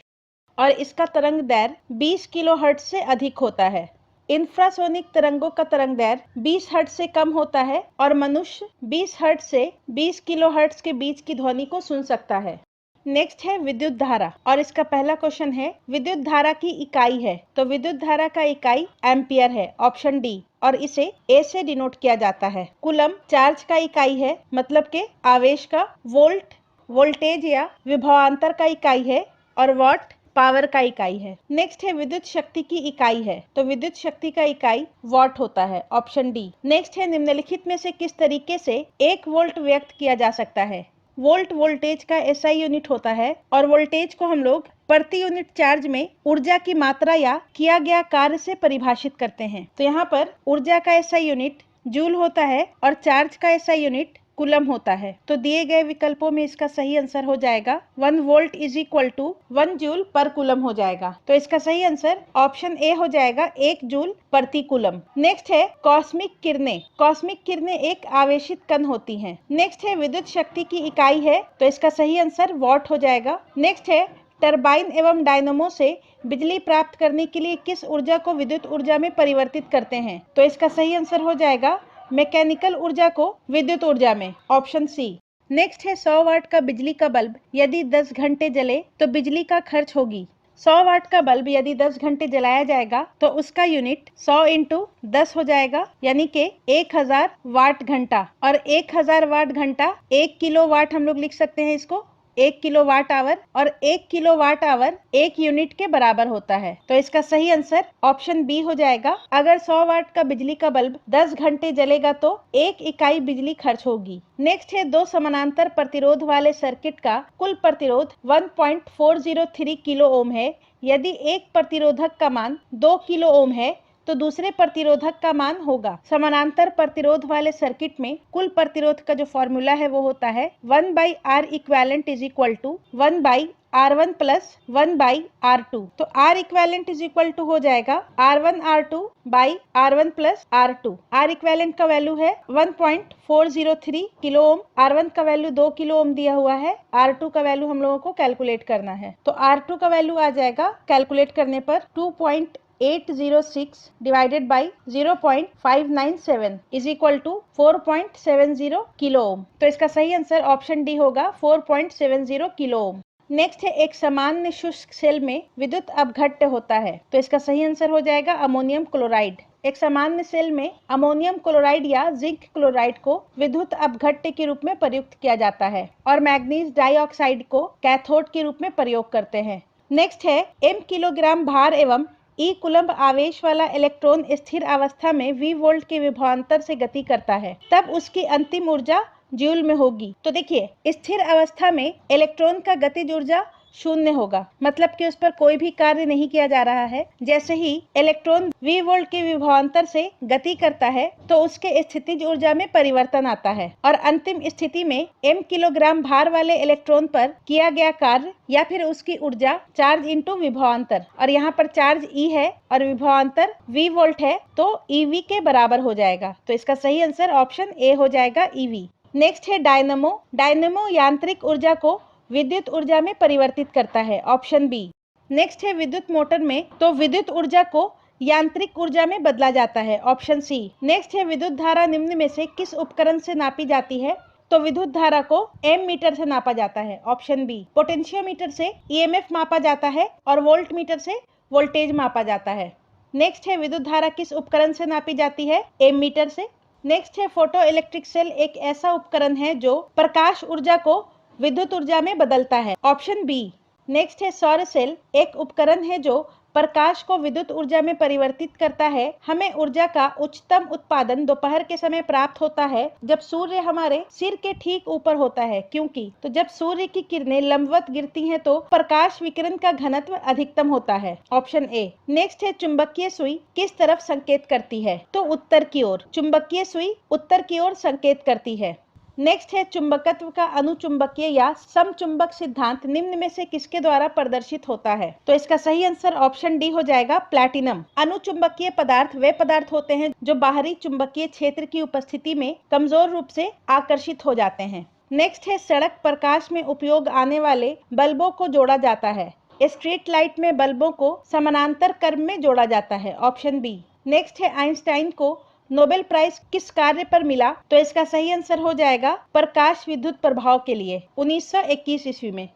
और इसका तरंग दैर्घ्य 20 किलोहर्ट्ज से अधिक होता है। इंफ्रासोनिक तरंगों का तरंग दैर्घ्य 20 हर्ट्ज से कम होता है और मनुष्य 20 हर्ट्ज से 20 किलोहर्ट्ज के बीच की ध्वनि को सुन सकता है। नेक्स्ट है विद्युत धारा, और इसका पहला क्वेश्चन है विद्युत धारा की इकाई है, तो विद्युत धारा का इकाई एम्पियर है, ऑप्शन डी, और इसे ए से डिनोट किया जाता है। कूलम चार्ज का इकाई है, मतलब के आवेश का। वोल्ट वोल्टेज या विभवांतर का इकाई है, और वॉट पावर का इकाई है। नेक्स्ट है विद्युत शक्ति की इकाई है, तो विद्युत शक्ति का इकाई वॉट होता है, ऑप्शन डी। नेक्स्ट है निम्नलिखित में से किस तरीके से 1 वोल्ट व्यक्त किया जा सकता है? वोल्ट वोल्टेज का एसआई यूनिट होता है, और वोल्टेज को हम लोग प्रति यूनिट चार्ज में ऊर्जा की मात्रा या किया गया कार्य से परिभाषित करते हैं। तो यहाँ पर ऊर्जा का एसआई यूनिट जूल होता है और चार्ज का एसआई यूनिट कूलम होता है। तो दिए गए विकल्पों में इसका सही आंसर हो जाएगा 1 volt is equal to 1 joule पर कूलम हो जाएगा। तो इसका सही आंसर ऑप्शन ए हो जाएगा, 1 जूल प्रति कूलम। नेक्स्ट है कॉस्मिक किरणें। कॉस्मिक किरणें एक आवेशित कण होती हैं। नेक्स्ट है विद्युत शक्ति की इकाई है, तो इसका सही आंसर वॉट हो जाएगा। नेक्स्ट है टरबाइन एवं डायनमो से बिजली प्राप्त करने के लिए किस ऊर्जा को विद्युत ऊर्जा में परिवर्तित करते हैं? तो इसका सही आंसर हो जाएगा मैकेनिकल ऊर्जा को विद्युत ऊर्जा में, ऑप्शन सी। नेक्स्ट है 100 वाट का बिजली का बल्ब यदि 10 घंटे जले तो बिजली का खर्च होगी। 100 वाट का बल्ब यदि 10 घंटे जलाया जाएगा तो उसका यूनिट 100 इंटू 10 हो जाएगा, यानी कि 1000 वाट घंटा, और 1000 वाट घंटा 1 किलो वाट हम लोग लिख सकते हैं इसको, 1 किलो वाट आवर, और 1 किलो वाट आवर 1 यूनिट के बराबर होता है। तो इसका सही आंसर ऑप्शन बी हो जाएगा। अगर 100 वाट का बिजली का बल्ब 10 घंटे जलेगा तो 1 इकाई बिजली खर्च होगी। नेक्स्ट है 2 समानांतर प्रतिरोध वाले सर्किट का कुल प्रतिरोध 1.403 किलो ओम है। यदि एक प्रतिरोधक का मान 2 किलो ओम है तो दूसरे प्रतिरोधक का मान होगा। समानांतर प्रतिरोध वाले सर्किट में कुल प्रतिरोध का जो फॉर्मूला है वो होता है 1/R equivalent is equal to 1/R1 plus 1/R2। तो R equivalent is equal to हो जाएगा R1 R2 by R1 plus R2। R equivalent का वैल्यू है 1.403 किलो ओम, R1 का वैल्यू 2 किलो ओम दिया हुआ है, R2 का वैल्यू हम लोगों को कैलकुलेट करना है। तो R2 का वैल्यू आ जाएगा कैलकुलेट करने पर 2.806 divided by 0.597 is equal to 4.70 kilo ohm. तो इसका सही आंसर ऑप्शन डी होगा, 4.70 किलो ओम। नेक्स्ट है एक सामान्य शुष्क सेल में विद्युत अपघट्य होता है, तो इसका सही आंसर हो जाएगा अमोनियम क्लोराइड। एक सामान्य सेल में अमोनियम क्लोराइड या जिंक क्लोराइड को विद्युत अपघट्य के रूप में प्रयुक्त किया जाता है, और मैग्नीज डाइऑक्साइड को कैथोड के रूप में प्रयोग करते हैं। नेक्स्ट है m किलोग्राम भार एवं ई कूलम्ब आवेश वाला इलेक्ट्रॉन स्थिर अवस्था में v वोल्ट के विभवांतर से गति करता है, तब उसकी अंतिम ऊर्जा जूल में होगी। तो देखिए स्थिर अवस्था में इलेक्ट्रॉन का गतिज ऊर्जा शून्य होगा, मतलब कि उस पर कोई भी कार्य नहीं किया जा रहा है। जैसे ही इलेक्ट्रॉन v वोल्ट के विभवांतर से गति करता है तो उसके स्थितिज ऊर्जा में परिवर्तन आता है, और अंतिम स्थिति में m किलोग्राम भार वाले इलेक्ट्रॉन पर किया गया कार्य या फिर उसकी ऊर्जा चार्ज इंटू विभवांतर, और यहाँ पर चार्ज E है और विभवांतर v वोल्ट है, तो EV के बराबर हो जाएगा। तो इसका सही आंसर ऑप्शन ए हो जाएगा, EV। नेक्स्ट है डायनमो। डायनमो यांत्रिक ऊर्जा को विद्युत ऊर्जा में परिवर्तित करता है, ऑप्शन बी। नेक्स्ट है विद्युत मोटर में, तो विद्युत ऊर्जा को यांत्रिक ऊर्जा में बदला जाता है, ऑप्शन सी। नेक्स्ट है विद्युत धारा निम्न में से किस उपकरण से नापी जाती है? तो विद्युत धारा को एम मीटर से नापा जाता है, ऑप्शन बी। पोटेंशियोमीटर से ईएमएफ मापा जाता है और वोल्ट मीटर से वोल्टेज मापा जाता है। नेक्स्ट है विद्युत धारा किस उपकरण से नापी जाती है? एम मीटर से। नेक्स्ट है फोटो इलेक्ट्रिक सेल एक ऐसा उपकरण है जो प्रकाश ऊर्जा को विद्युत ऊर्जा में बदलता है, ऑप्शन बी। नेक्स्ट है सौर सेल एक उपकरण है जो प्रकाश को विद्युत ऊर्जा में परिवर्तित करता है। हमें ऊर्जा का उच्चतम उत्पादन दोपहर के समय प्राप्त होता है जब सूर्य हमारे सिर के ठीक ऊपर होता है, क्योंकि तो जब सूर्य की किरणें लंबवत गिरती हैं तो प्रकाश विकिरण का घनत्व अधिकतम होता है, ऑप्शन ए। नेक्स्ट है चुंबकीय सुई किस तरफ संकेत करती है? तो उत्तर की ओर। चुंबकीय सुई उत्तर की ओर संकेत करती है। नेक्स्ट है चुंबकत्व का अनुचुंबकीय या समचुंबक सिद्धांत निम्न में से किसके द्वारा प्रदर्शित होता है? तो इसका सही आंसर ऑप्शन डी हो जाएगा, प्लैटिनम। अनुचुंबकीय पदार्थ वे पदार्थ होते हैं जो बाहरी चुंबकीय क्षेत्र की उपस्थिति में कमजोर रूप से आकर्षित हो जाते हैं। नेक्स्ट है सड़क प्रकाश में उपयोग आने वाले बल्बों को जोड़ा जाता है। स्ट्रीट लाइट में बल्बों को समानांतर क्रम में जोड़ा जाता है, ऑप्शन बी। नेक्स्ट है आइंस्टाइन को नोबेल प्राइज किस कार्य पर मिला? तो इसका सही आंसर हो जाएगा प्रकाश विद्युत प्रभाव के लिए 1921 ईस्वी में।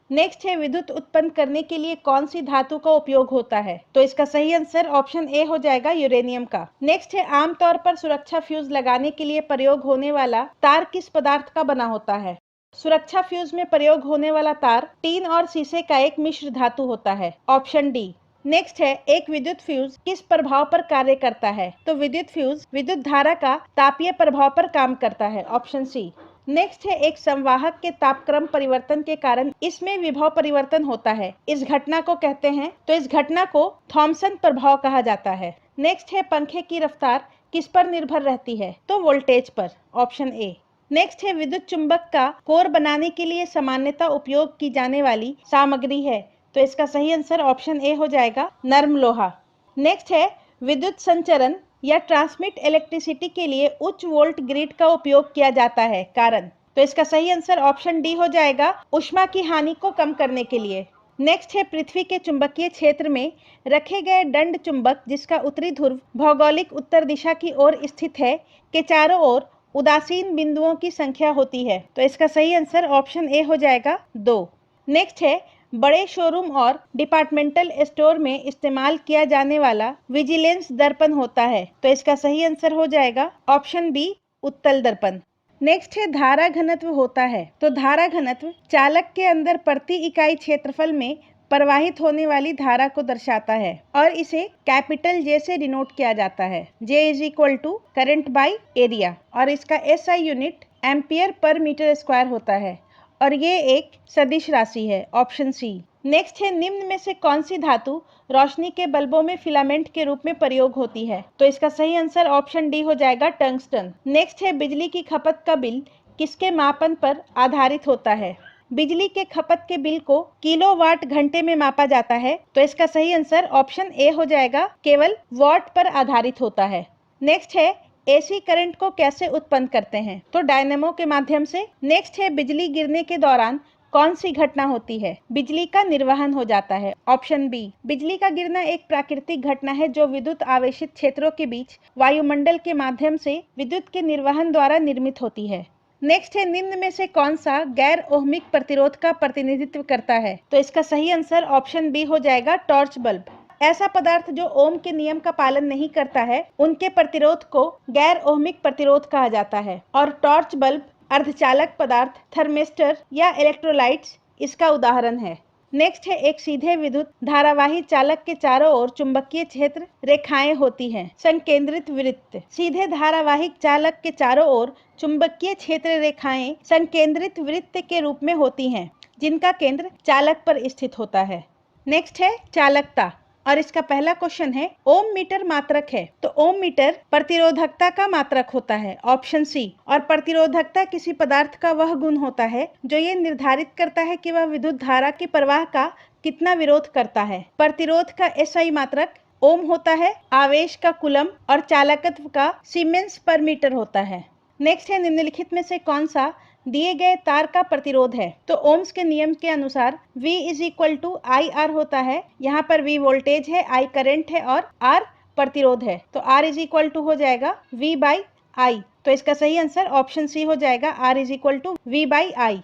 नेक्स्ट है विद्युत उत्पन्न करने के लिए कौन सी धातु का उपयोग होता है? तो इसका सही आंसर ऑप्शन ए हो जाएगा, यूरेनियम का। नेक्स्ट है आमतौर पर सुरक्षा फ्यूज लगाने के लिए प्रयोग होने वाला तार किस पदार्थ का बना होता है? सुरक्षा फ्यूज में प्रयोग होने वाला तार टीन और शीशे का एक मिश्र धातु होता है, ऑप्शन डी। नेक्स्ट है एक विद्युत फ्यूज किस प्रभाव पर कार्य करता है? तो विद्युत फ्यूज विद्युत धारा का तापीय प्रभाव पर काम करता है, ऑप्शन सी। नेक्स्ट है एक संवाहक के तापक्रम परिवर्तन के कारण इसमें विभव परिवर्तन होता है, इस घटना को कहते हैं? तो इस घटना को थॉमसन प्रभाव कहा जाता है। नेक्स्ट है पंखे की रफ्तार किस पर निर्भर रहती है? तो वोल्टेज पर, ऑप्शन ए। नेक्स्ट है विद्युत चुंबक का कोर बनाने के लिए सामान्यतः उपयोग की जाने वाली सामग्री है? तो इसका सही आंसर ऑप्शन ए हो जाएगा, नर्म लोहा। नेक्स्ट है विद्युत संचरण या ट्रांसमिट इलेक्ट्रिसिटी के लिए उच्च वोल्ट ग्रिड का उपयोग किया जाता है, कारण? तो इसका सही आंसर ऑप्शन डी हो जाएगा, ऊष्मा की हानि को कम करने के लिए। नेक्स्ट है पृथ्वी के चुंबकीय क्षेत्र में रखे गए दंड चुंबक जिसका उत्तरी ध्रुव भौगोलिक उत्तर दिशा की ओर स्थित है के चारों ओर उदासीन बिंदुओं की संख्या होती है? तो इसका सही आंसर ऑप्शन ए हो जाएगा, 2। नेक्स्ट है बड़े शोरूम और डिपार्टमेंटल स्टोर में इस्तेमाल किया जाने वाला विजिलेंस दर्पण होता है? तो इसका सही आंसर हो जाएगा ऑप्शन बी, उत्तल दर्पण। नेक्स्ट है धारा घनत्व होता है? तो धारा घनत्व चालक के अंदर प्रति इकाई क्षेत्रफल में प्रवाहित होने वाली धारा को दर्शाता है और इसे कैपिटल जे से डिनोट किया जाता है। J is equal to current by area और इसका SI unit ampere per metre square होता है और ये एक सदिश राशि है, ऑप्शन सी। नेक्स्ट है निम्न में से कौन सी धातु रोशनी के बल्बों में फिलामेंट के रूप में प्रयोग होती है? तो इसका सही आंसर ऑप्शन डी हो जाएगा, टंगस्टन। नेक्स्ट है बिजली की खपत का बिल किसके मापन पर आधारित होता है? बिजली के खपत के बिल को किलोवाट घंटे में मापा जाता है? तो इसका सही आंसर ऑप्शन ए हो जाएगा, केवल वॉट पर आधारित होता है। नेक्स्ट है एसी करंट को कैसे उत्पन्न करते हैं? तो डायनेमो के माध्यम से। नेक्स्ट है बिजली गिरने के दौरान कौन सी घटना होती है? बिजली का निर्वहन हो जाता है, ऑप्शन बी। बिजली का गिरना एक प्राकृतिक घटना है जो विद्युत आवेशित क्षेत्रों के बीच वायुमंडल के माध्यम से विद्युत के निर्वहन द्वारा निर्मित होती है। नेक्स्ट है निम्न में से कौन सा गैर ओहमिक प्रतिरोध का प्रतिनिधित्व करता है? तो इसका सही आंसर ऑप्शन बी हो जाएगा, टॉर्च बल्ब। ऐसा पदार्थ जो ओम के नियम का पालन नहीं करता है उनके प्रतिरोध को गैर ओहमिक प्रतिरोध कहा जाता है और टॉर्च बल्ब, अर्धचालक पदार्थ, थर्मिस्टर या इलेक्ट्रोलाइट्स इसका उदाहरण है। नेक्स्ट है एक सीधे विद्युत धारावाही चालक के चारों ओर चुंबकीय क्षेत्र रेखाएं होती हैं, संकेंद्रित वृत्त। सीधे धारावाहिक चालक के चारों ओर चुंबकीय क्षेत्र रेखाएं संकेंद्रित वृत्त के रूप में होती हैं जिनका केंद्र चालक पर स्थित होता है। नेक्स्ट है चालकता और इसका पहला क्वेश्चन है ओम मीटर मात्रक है? तो ओम मीटर प्रतिरोधकता का मात्रक होता है, ऑप्शन सी। और प्रतिरोधकता किसी पदार्थ का वह गुण होता है जो ये निर्धारित करता है कि वह विद्युत धारा के प्रवाह का कितना विरोध करता है। प्रतिरोध का एसआई मात्रक ओम होता है, आवेश का कूलम और चालकत्व का सीमेंस पर मीटर होता है। नेक्स्ट है निम्नलिखित में से कौन सा दिए गए तार का प्रतिरोध है? तो ओम्स के नियम के अनुसार V is equal to I R होता है। यहाँ पर V वोल्टेज है, I करंट है और R प्रतिरोध है, तो R इज इक्वल टू हो जाएगा V बाई आई। तो इसका सही आंसर ऑप्शन सी हो जाएगा, R is equal to V by I.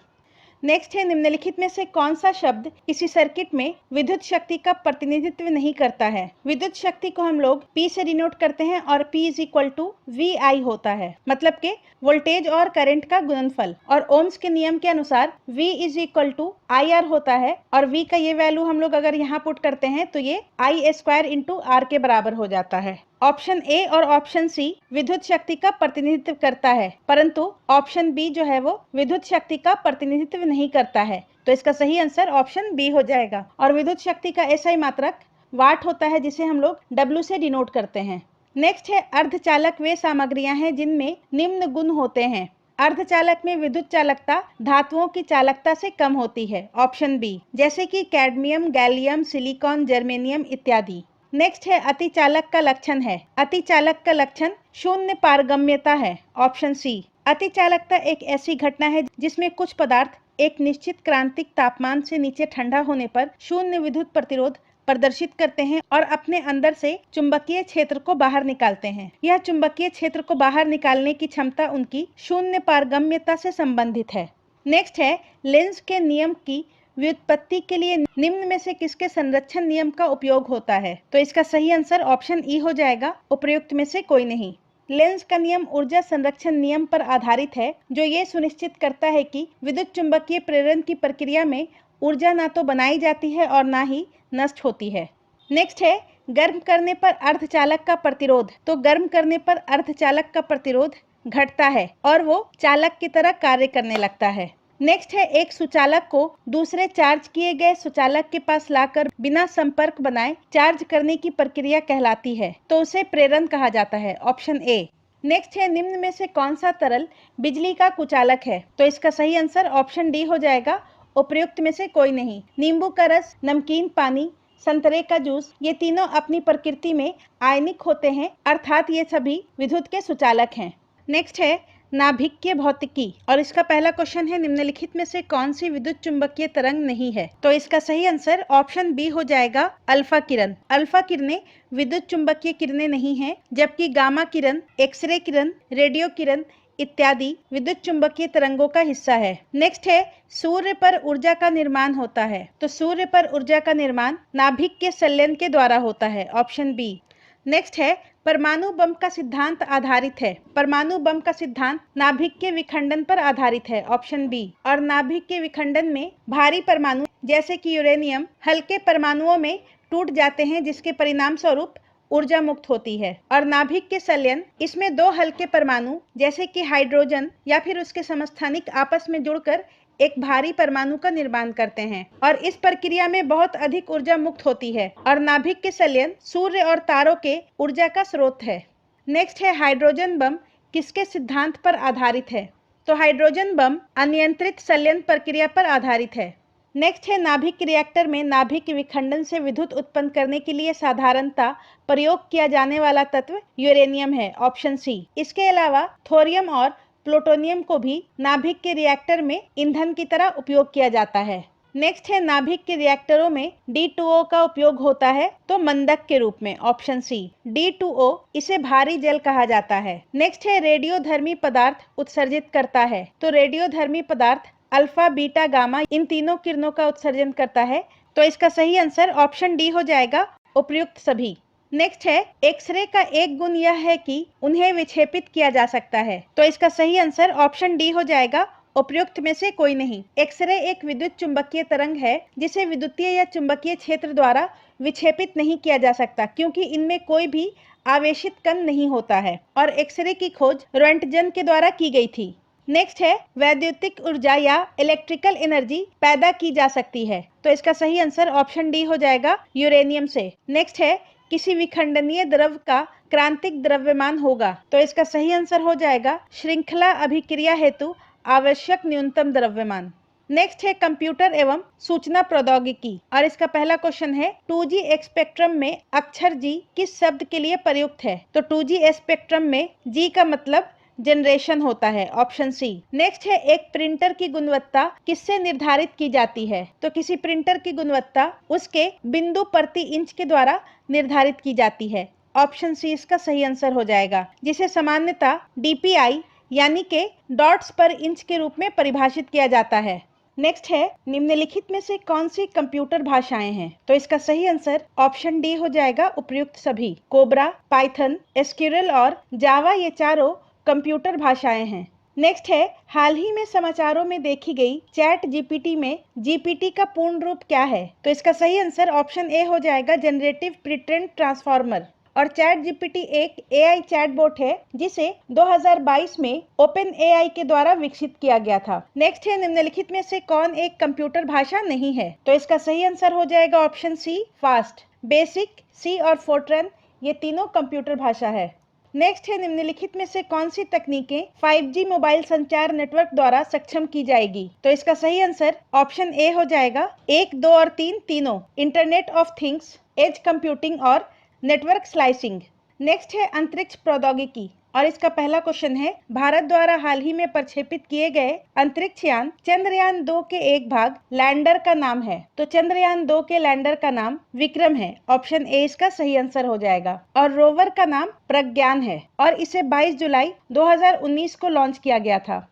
Next है निम्नलिखित में से कौन सा शब्द किसी सर्किट में विद्युत शक्ति का प्रतिनिधित्व नहीं करता है? विद्युत शक्ति को हम लोग P से डिनोट करते हैं और P is equal to VI होता है, मतलब के वोल्टेज और करंट का गुणनफल। और ओम्स के नियम के अनुसार V is equal to IR होता है और V का ये वैल्यू हम लोग अगर यहाँ पुट करते हैं तो ये I स्क्वायर इंटू R के बराबर हो जाता है। ऑप्शन ए और ऑप्शन सी विद्युत शक्ति का प्रतिनिधित्व करता है, परंतु ऑप्शन बी जो है वो विद्युत शक्ति का प्रतिनिधित्व नहीं करता है, तो इसका सही आंसर ऑप्शन बी हो जाएगा। और विद्युत शक्ति का एसआई मात्रक वाट होता है जिसे हम लोग डब्ल्यू से डिनोट करते हैं। नेक्स्ट है अर्धचालक वे सामग्रियां हैं जिनमें निम्न गुण होते हैं। अर्धचालक में विद्युत चालकता धातुओं की चालकता से कम होती है, ऑप्शन बी, जैसे कि कैडमियम, गैलियम, सिलिकॉन, जर्मेनियम इत्यादि। नेक्स्ट है अतिचालक का लक्षण है। अतिचालक का लक्षण शून्य पारगम्यता है, ऑप्शन सी। अतिचालकता एक ऐसी घटना है जिसमें कुछ पदार्थ एक निश्चित क्रांतिक तापमान से नीचे ठंडा होने पर शून्य विद्युत प्रतिरोध प्रदर्शित करते हैं और अपने अंदर से चुंबकीय क्षेत्र को बाहर निकालते हैं। यह चुंबकीय क्षेत्र को बाहर निकालने की क्षमता उनकी शून्य पारगम्यता से संबंधित है। नेक्स्ट है लेंज के नियम की व्युत्पत्ति के लिए निम्न में से किसके संरक्षण नियम का उपयोग होता है? तो इसका सही आंसर ऑप्शन ई हो जाएगा, उपर्युक्त में से कोई नहीं। लेंज का नियम ऊर्जा संरक्षण नियम पर आधारित है, जो ये सुनिश्चित करता है कि विद्युत चुंबकीय प्रेरण की प्रक्रिया में ऊर्जा ना तो बनाई जाती है और ना ही नष्ट होती है। नेक्स्ट है गर्म करने पर अर्धचालक का प्रतिरोध। तो गर्म करने पर अर्धचालक का प्रतिरोध घटता है और वो चालक की तरह कार्य करने लगता है। नेक्स्ट है एक सुचालक को दूसरे चार्ज किए गए सुचालक के पास लाकर बिना संपर्क बनाए चार्ज करने की प्रक्रिया कहलाती है, तो उसे प्रेरण कहा जाता है, ऑप्शन ए। नेक्स्ट है निम्न में से कौन सा तरल बिजली का कुचालक है? तो इसका सही आंसर ऑप्शन डी हो जाएगा, उपर्युक्त में से कोई नहीं। नींबू का रस, नमकीन पानी, संतरे का जूस, ये तीनों अपनी प्रकृति में आयनिक होते हैं, अर्थात ये सभी विद्युत के सुचालक हैं। नेक्स्ट है नाभिकीय भौतिकी और इसका पहला क्वेश्चन है निम्नलिखित में से कौन सी विद्युत चुंबकीय तरंग नहीं है? तो इसका सही आंसर ऑप्शन बी हो जाएगा, अल्फा किरण। अल्फा किरणें विद्युत चुंबकीय किरणें नहीं है, जबकि गामा किरण, एक्सरे किरण, रेडियो किरण इत्यादि विद्युत चुंबकीय तरंगों का हिस्सा है। नेक्स्ट है सूर्य पर ऊर्जा का निर्माण होता है। तो सूर्य पर ऊर्जा का निर्माण नाभिक के संलयन के द्वारा होता है, ऑप्शन बी। नेक्स्ट है परमाणु बम का सिद्धांत आधारित है। परमाणु बम का सिद्धांत नाभिक के विखंडन पर आधारित है, ऑप्शन बी। और नाभिक के विखंडन में भारी परमाणु जैसे कि यूरेनियम हल्के परमाणुओं में टूट जाते हैं, जिसके परिणाम स्वरूप ऊर्जा मुक्त होती है। और नाभिक के संलयन इसमें दो हल्के परमाणु जैसे कि हाइड्रोजन या फिर उसके समस्थानिक आपस में जुड़कर एक भारी परमाणु का निर्माण करते हैं और इस प्रक्रिया में बहुत अधिक ऊर्जा मुक्त होती है। और नाभिक के संलयन सूर्य और तारों के ऊर्जा का स्रोत है। नेक्स्ट है हाइड्रोजन बम किसके सिद्धांत पर आधारित है? तो हाइड्रोजन बम अनियंत्रित संलयन प्रक्रिया पर आधारित है। नेक्स्ट है नाभिक रिएक्टर में नाभिक विखंडन से विद्युत उत्पन्न करने के लिए साधारणतः प्रयोग किया जाने वाला तत्व यूरेनियम है, ऑप्शन सी। इसके अलावा थोरियम और प्लूटोनियम को भी नाभिक के रिएक्टर में ईंधन की तरह उपयोग किया जाता है। नेक्स्ट है नाभिक के रिएक्टरों में D2O का उपयोग होता है, तो मंदक के रूप में, ऑप्शन सी। D2O इसे भारी जल कहा जाता है। नेक्स्ट है रेडियोधर्मी पदार्थ उत्सर्जित करता है। तो रेडियोधर्मी पदार्थ अल्फा, बीटा, गामा इन तीनों किरणों का उत्सर्जन करता है, तो इसका सही आंसर ऑप्शन डी हो जाएगा, उपयुक्त सभी। नेक्स्ट है एक्सरे का एक गुण यह है कि उन्हें विक्षेपित किया जा सकता है, तो इसका सही आंसर ऑप्शन डी हो जाएगा, उपयुक्त में से कोई नहीं। एक्सरे एक विद्युत चुंबकीय तरंग है जिसे विद्युतीय या चुंबकीय क्षेत्र द्वारा विक्षेपित नहीं किया जा सकता, क्योंकि इनमें कोई भी आवेशित कण नहीं होता है और एक्सरे की खोज रोएंटगन के द्वारा की गई थी। नेक्स्ट है वैद्युतिक ऊर्जा या इलेक्ट्रिकल एनर्जी पैदा की जा सकती है, तो इसका सही आंसर ऑप्शन डी हो जाएगा, यूरेनियम से। नेक्स्ट है किसी विखंडनीय द्रव का क्रांतिक द्रव्यमान होगा, तो इसका सही आंसर हो जाएगा श्रृंखला अभिक्रिया हेतु आवश्यक न्यूनतम द्रव्यमान। नेक्स्ट है कंप्यूटर एवं सूचना प्रौद्योगिकी और इसका पहला क्वेश्चन है 2G स्पेक्ट्रम में अक्षर G किस शब्द के लिए प्रयुक्त है? तो 2G स्पेक्ट्रम में G का मतलब जनरेशन होता है, ऑप्शन सी। नेक्स्ट है एक प्रिंटर की गुणवत्ता किससे निर्धारित की जाती है? तो किसी प्रिंटर की गुणवत्ता उसके बिंदु प्रति इंच के द्वारा निर्धारित की जाती है, ऑप्शन सी इसका सही आंसर हो जाएगा, जिसे सामान्यतः DPI यानी के डॉट्स पर इंच के रूप में परिभाषित किया जाता है। नेक्स्ट है निम्नलिखित में से कौन सी कंप्यूटर भाषाएं हैं? तो इसका सही आंसर ऑप्शन डी हो जाएगा, उपयुक्त सभी। कोबरा, पाइथन, एसक्यूएल और जावा ये चारों कंप्यूटर भाषाएं हैं। नेक्स्ट है हाल ही में समाचारों में देखी गई चैट जीपीटी में जीपीटी का पूर्ण रूप क्या है? तो इसका सही आंसर ऑप्शन ए हो जाएगा, जनरेटिव प्रीट्रेंड ट्रांसफॉर्मर। और चैट जीपीटी एक एआई चैटबॉट है जिसे 2022 में ओपन एआई के द्वारा विकसित किया गया था। नेक्स्ट है निम्नलिखित में से कौन एक कंप्यूटर भाषा नहीं है? तो इसका सही आंसर हो जाएगा ऑप्शन सी, फास्ट। बेसिक, सी और फोर्ट्रन ये तीनों कंप्यूटर भाषा है। नेक्स्ट है निम्नलिखित में से कौन सी तकनीकें 5G मोबाइल संचार नेटवर्क द्वारा सक्षम की जाएगी? तो इसका सही आंसर ऑप्शन ए हो जाएगा। 1, 2 और 3 तीनों, internet of things, edge computing और नेटवर्क स्लाइसिंग। नेक्स्ट है अंतरिक्ष प्रौद्योगिकी और इसका पहला क्वेश्चन है, भारत द्वारा हाल ही में प्रक्षेपित किए गए अंतरिक्ष यान चंद्रयान 2 के एक भाग लैंडर का नाम है। तो चंद्रयान 2 के लैंडर का नाम विक्रम है। ऑप्शन ए इसका सही आंसर हो जाएगा। और रोवर का नाम प्रज्ञान है और इसे 22 जुलाई 2019 को लॉन्च किया गया था।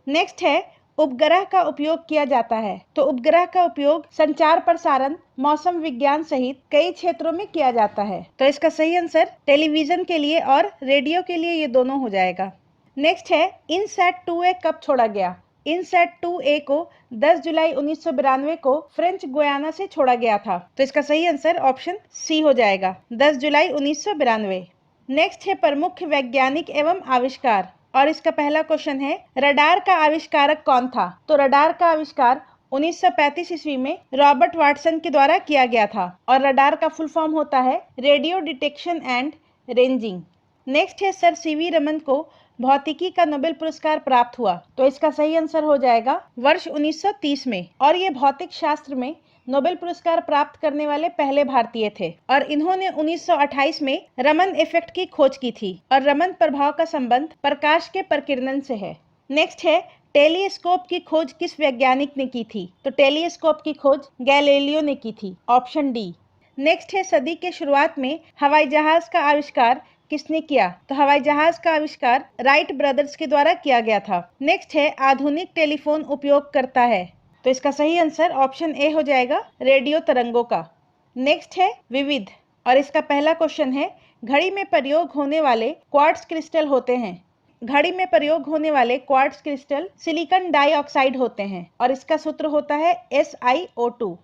नेक्स्ट है उपग्रह का उपयोग किया जाता है। तो उपग्रह का उपयोग संचार प्रसारण, मौसम विज्ञान सहित कई क्षेत्रों में किया जाता है। तो इसका सही आंसर टेलीविजन के लिए और रेडियो के लिए ये दोनों हो जाएगा। नेक्स्ट है इनसैट 2A कब छोड़ा गया? इनसैट 2A को 10 जुलाई 1992 को फ्रेंच गुयाना से छोड़ा गया था। तो इसका सही आंसर ऑप्शन सी हो जाएगा, 10 जुलाई 1992। नेक्स्ट है प्रमुख वैज्ञानिक एवं आविष्कार और इसका पहला क्वेश्चन है, रडार का आविष्कारक कौन था? तो रडार का आविष्कार 1935 ईस्वी में रॉबर्ट वाटसन के द्वारा किया गया था और रडार का फुल फॉर्म होता है radio detection and ranging. Next है सर सीवी रमन को भौतिकी का नोबेल पुरस्कार प्राप्त हुआ। तो इसका सही आंसर हो जाएगा वर्ष 1930 में और ये भौतिक शास्त्र में नोबेल पुरस्कार प्राप्त करने वाले पहले भारतीय थे और इन्होंने 1928 में रमन इफेक्ट की खोज की थी और रमन प्रभाव का संबंध प्रकाश के प्रकीर्णन से है। नेक्स्ट है टेलीस्कोप की खोज किस वैज्ञानिक ने की थी? तो टेलीस्कोप की खोज गैलीलियो ने की थी। Option D. नेक्स्ट है सदी के शुरुआत में हवाई जहाज का आविष्कार किसने किया? तो हवाई जहाज का आविष्कार राइट ब्रदर्स के द्वारा किया गया था। नेक्स्ट है आधुनिक टेलीफोन उपयोग करता है। तो इसका सही आंसर ऑप्शन ए हो जाएगा, रेडियो तरंगों का। नेक्स्ट है विविध और इसका पहला क्वेश्चन है, घड़ी में प्रयोग होने वाले क्वार्ट्ज क्रिस्टल होते हैं। घड़ी में प्रयोग होने वाले क्वार्ट्ज क्रिस्टल सिलिकॉन डाइऑक्साइड होते हैं और इसका सूत्र होता है SiO2।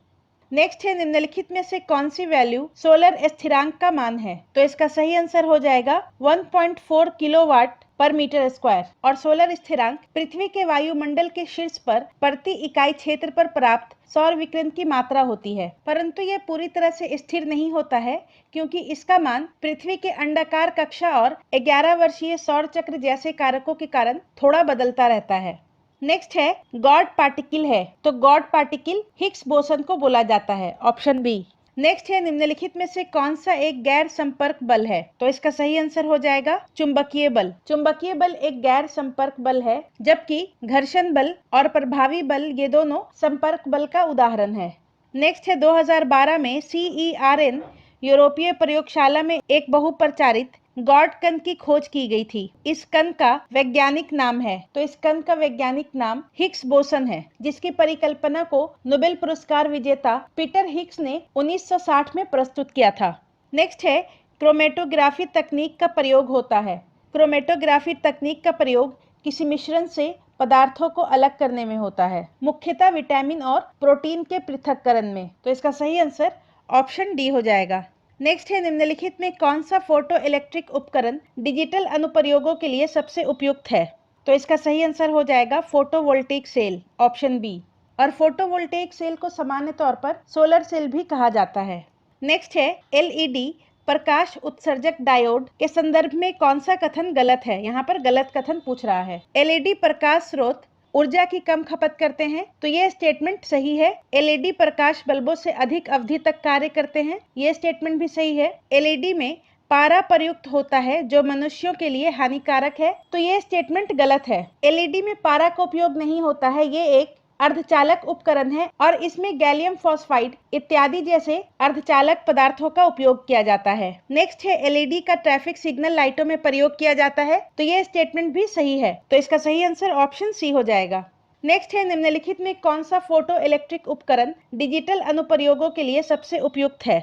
नेक्स्ट है निम्नलिखित में से कौन सी वैल्यू सोलर स्थिरांक का मान है? तो इसका सही आंसर हो जाएगा 1.4 किलोवाट पर मीटर स्क्वायर और सोलर स्थिरांक पृथ्वी के वायुमंडल के शीर्ष पर प्रति इकाई क्षेत्र पर प्राप्त सौर विकिरण की मात्रा होती है, परंतु यह पूरी तरह से स्थिर नहीं होता है क्योंकि इसका मान पृथ्वी के अंडाकार कक्षा और 11 वर्षीय सौर चक्र जैसे कारकों के कारण थोड़ा बदलता रहता है। नेक्स्ट है गॉड पार्टिकल है। तो गॉड पार्टिकल हिग्स बोसन को बोला जाता है। Option B. नेक्स्ट है निम्नलिखित में से कौन सा एक गैर संपर्क बल है? तो इसका सही आंसर हो जाएगा चुंबकीय बल। चुंबकीय बल एक गैर संपर्क बल है, जबकि घर्षण बल और प्रभावी बल ये दोनों संपर्क बल का उदाहरण है। नेक्स्ट है 2012 में CERN यूरोपीय प्रयोगशाला में एक बहुप्रचारित गॉड कण की खोज की गई थी। इस कण का वैज्ञानिक नाम है। तो इस कण का वैज्ञानिक नाम हिग्स बोसन है, जिसकी परिकल्पना को नोबेल पुरस्कार विजेता पीटर हिग्स ने 1960 में प्रस्तुत किया था। नेक्स्ट है क्रोमेटोग्राफी तकनीक का प्रयोग होता है। क्रोमेटोग्राफी तकनीक का प्रयोग किसी मिश्रण से पदार्थों को अलग करने में होता है, मुख्यतः विटामिन और प्रोटीन के पृथक्करण में। तो इसका सही आंसर ऑप्शन डी हो जाएगा। नेक्स्ट है निम्नलिखित में कौन सा फोटो इलेक्ट्रिक उपकरण डिजिटल अनुप्रयोगों के लिए सबसे उपयुक्त है? तो इसका सही आंसर हो जाएगा फोटोवोल्टेइक सेल। Option B. और फोटोवोल्टेइक सेल को सामान्य तौर पर सोलर सेल भी कहा जाता है। नेक्स्ट है LED प्रकाश उत्सर्जक डायोड के संदर्भ में कौन सा कथन गलत है? यहाँ पर गलत कथन पूछ रहा है। LED प्रकाश स्रोत ऊर्जा की कम खपत करते हैं, तो ये स्टेटमेंट सही है। LED प्रकाश बल्बों से अधिक अवधि तक कार्य करते हैं, ये स्टेटमेंट भी सही है। LED में पारा प्रयुक्त होता है जो मनुष्यों के लिए हानिकारक है, तो ये स्टेटमेंट गलत है। LED में पारा का उपयोग नहीं होता है, ये एक अर्धचालक उपकरण है और इसमें गैलियम फॉस्फाइड इत्यादि जैसे अर्धचालक पदार्थों का उपयोग किया जाता है। नेक्स्ट है LED का ट्रैफिक सिग्नल लाइटों में प्रयोग किया जाता है, तो ये स्टेटमेंट भी सही है। तो इसका सही आंसर ऑप्शन सी हो जाएगा। नेक्स्ट है निम्नलिखित में कौन सा फोटो इलेक्ट्रिक उपकरण डिजिटल अनुप्रयोगों के लिए सबसे उपयुक्त है?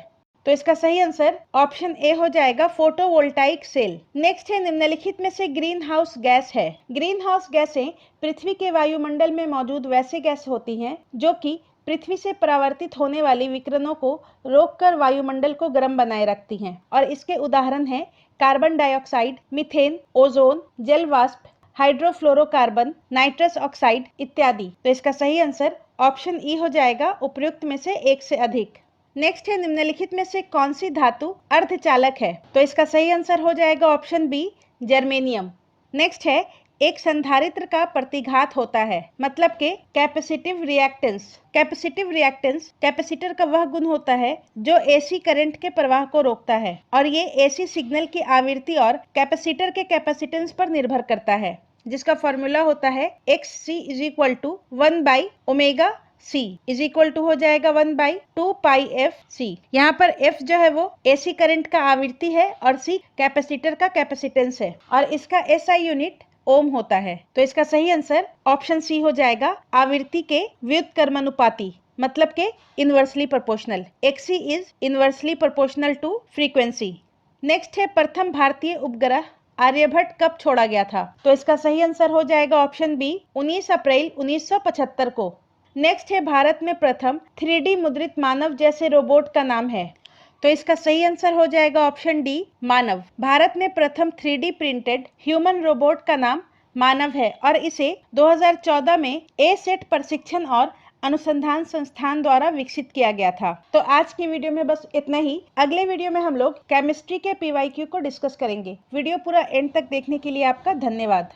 तो इसका सही आंसर ऑप्शन ए हो जाएगा फोटोवोल्टाइक सेल। नेक्स्ट है निम्नलिखित में से ग्रीन हाउस गैस है। ग्रीन हाउस गैसें पृथ्वी के वायुमंडल में मौजूद वैसे गैस होती हैं जो कि पृथ्वी से परावर्तित होने वाली विकिरणों को रोककर वायुमंडल को गर्म बनाए रखती हैं और इसके उदाहरण हैं कार्बन डाइऑक्साइड, मीथेन, ओजोन, जल वाष्प, हाइड्रोफ्लोरोकार्बन, नाइट्रस ऑक्साइड इत्यादि। तो इसका सही आंसर ऑप्शन ई हो जाएगा, उपयुक्त में से एक से अधिक। नेक्स्ट है निम्नलिखित में से कौन सी धातु अर्धचालक है? तो इसका सही आंसर हो जाएगा ऑप्शन बी, जर्मेनियम। नेक्स्ट है एक संधारित्र का प्रतिघात होता है, मतलब के capacitive reactance. Capacitive reactance capacitor का वह गुण होता है जो एसी करंट के प्रवाह को रोकता है और ये एसी सिग्नल की आवृत्ति और कैपेसिटर के कैपेसिटेंस पर निर्भर करता है, जिसका फॉर्मूला होता है XC is equal to one by omega C is equal to हो जाएगा 1/2πfc। यहाँ पर F जो है वो एसी करंट का आवृत्ति है और C कैपेसिटर का कैपेसिटेंस है और इसका SI यूनिट ओम होता है। तो इसका सही आंसर ऑप्शन सी हो जाएगा, आवृत्ति के व्युत्क्रमानुपाती, मतलब के inversely proportional. XC is inversely proportional to frequency. Next है प्रथम भारतीय उपग्रह आर्यभट्ट कब छोड़ा गया था? तो इसका सही आंसर हो जाएगा ऑप्शन बी, 19 अप्रैल 1975 को। नेक्स्ट है भारत में प्रथम 3D मुद्रित मानव जैसे रोबोट का नाम है? तो इसका सही आंसर हो जाएगा ऑप्शन डी, मानव। भारत में प्रथम 3D प्रिंटेड ह्यूमन रोबोट का नाम मानव है और इसे 2014 में एसेट प्रशिक्षण और अनुसंधान संस्थान द्वारा विकसित किया गया था। तो आज की वीडियो में बस इतना ही। अगले वीडियो में हम लोग केमिस्ट्री के PYQ को डिस्कस करेंगे। वीडियो पूरा एंड तक देखने के लिए आपका धन्यवाद।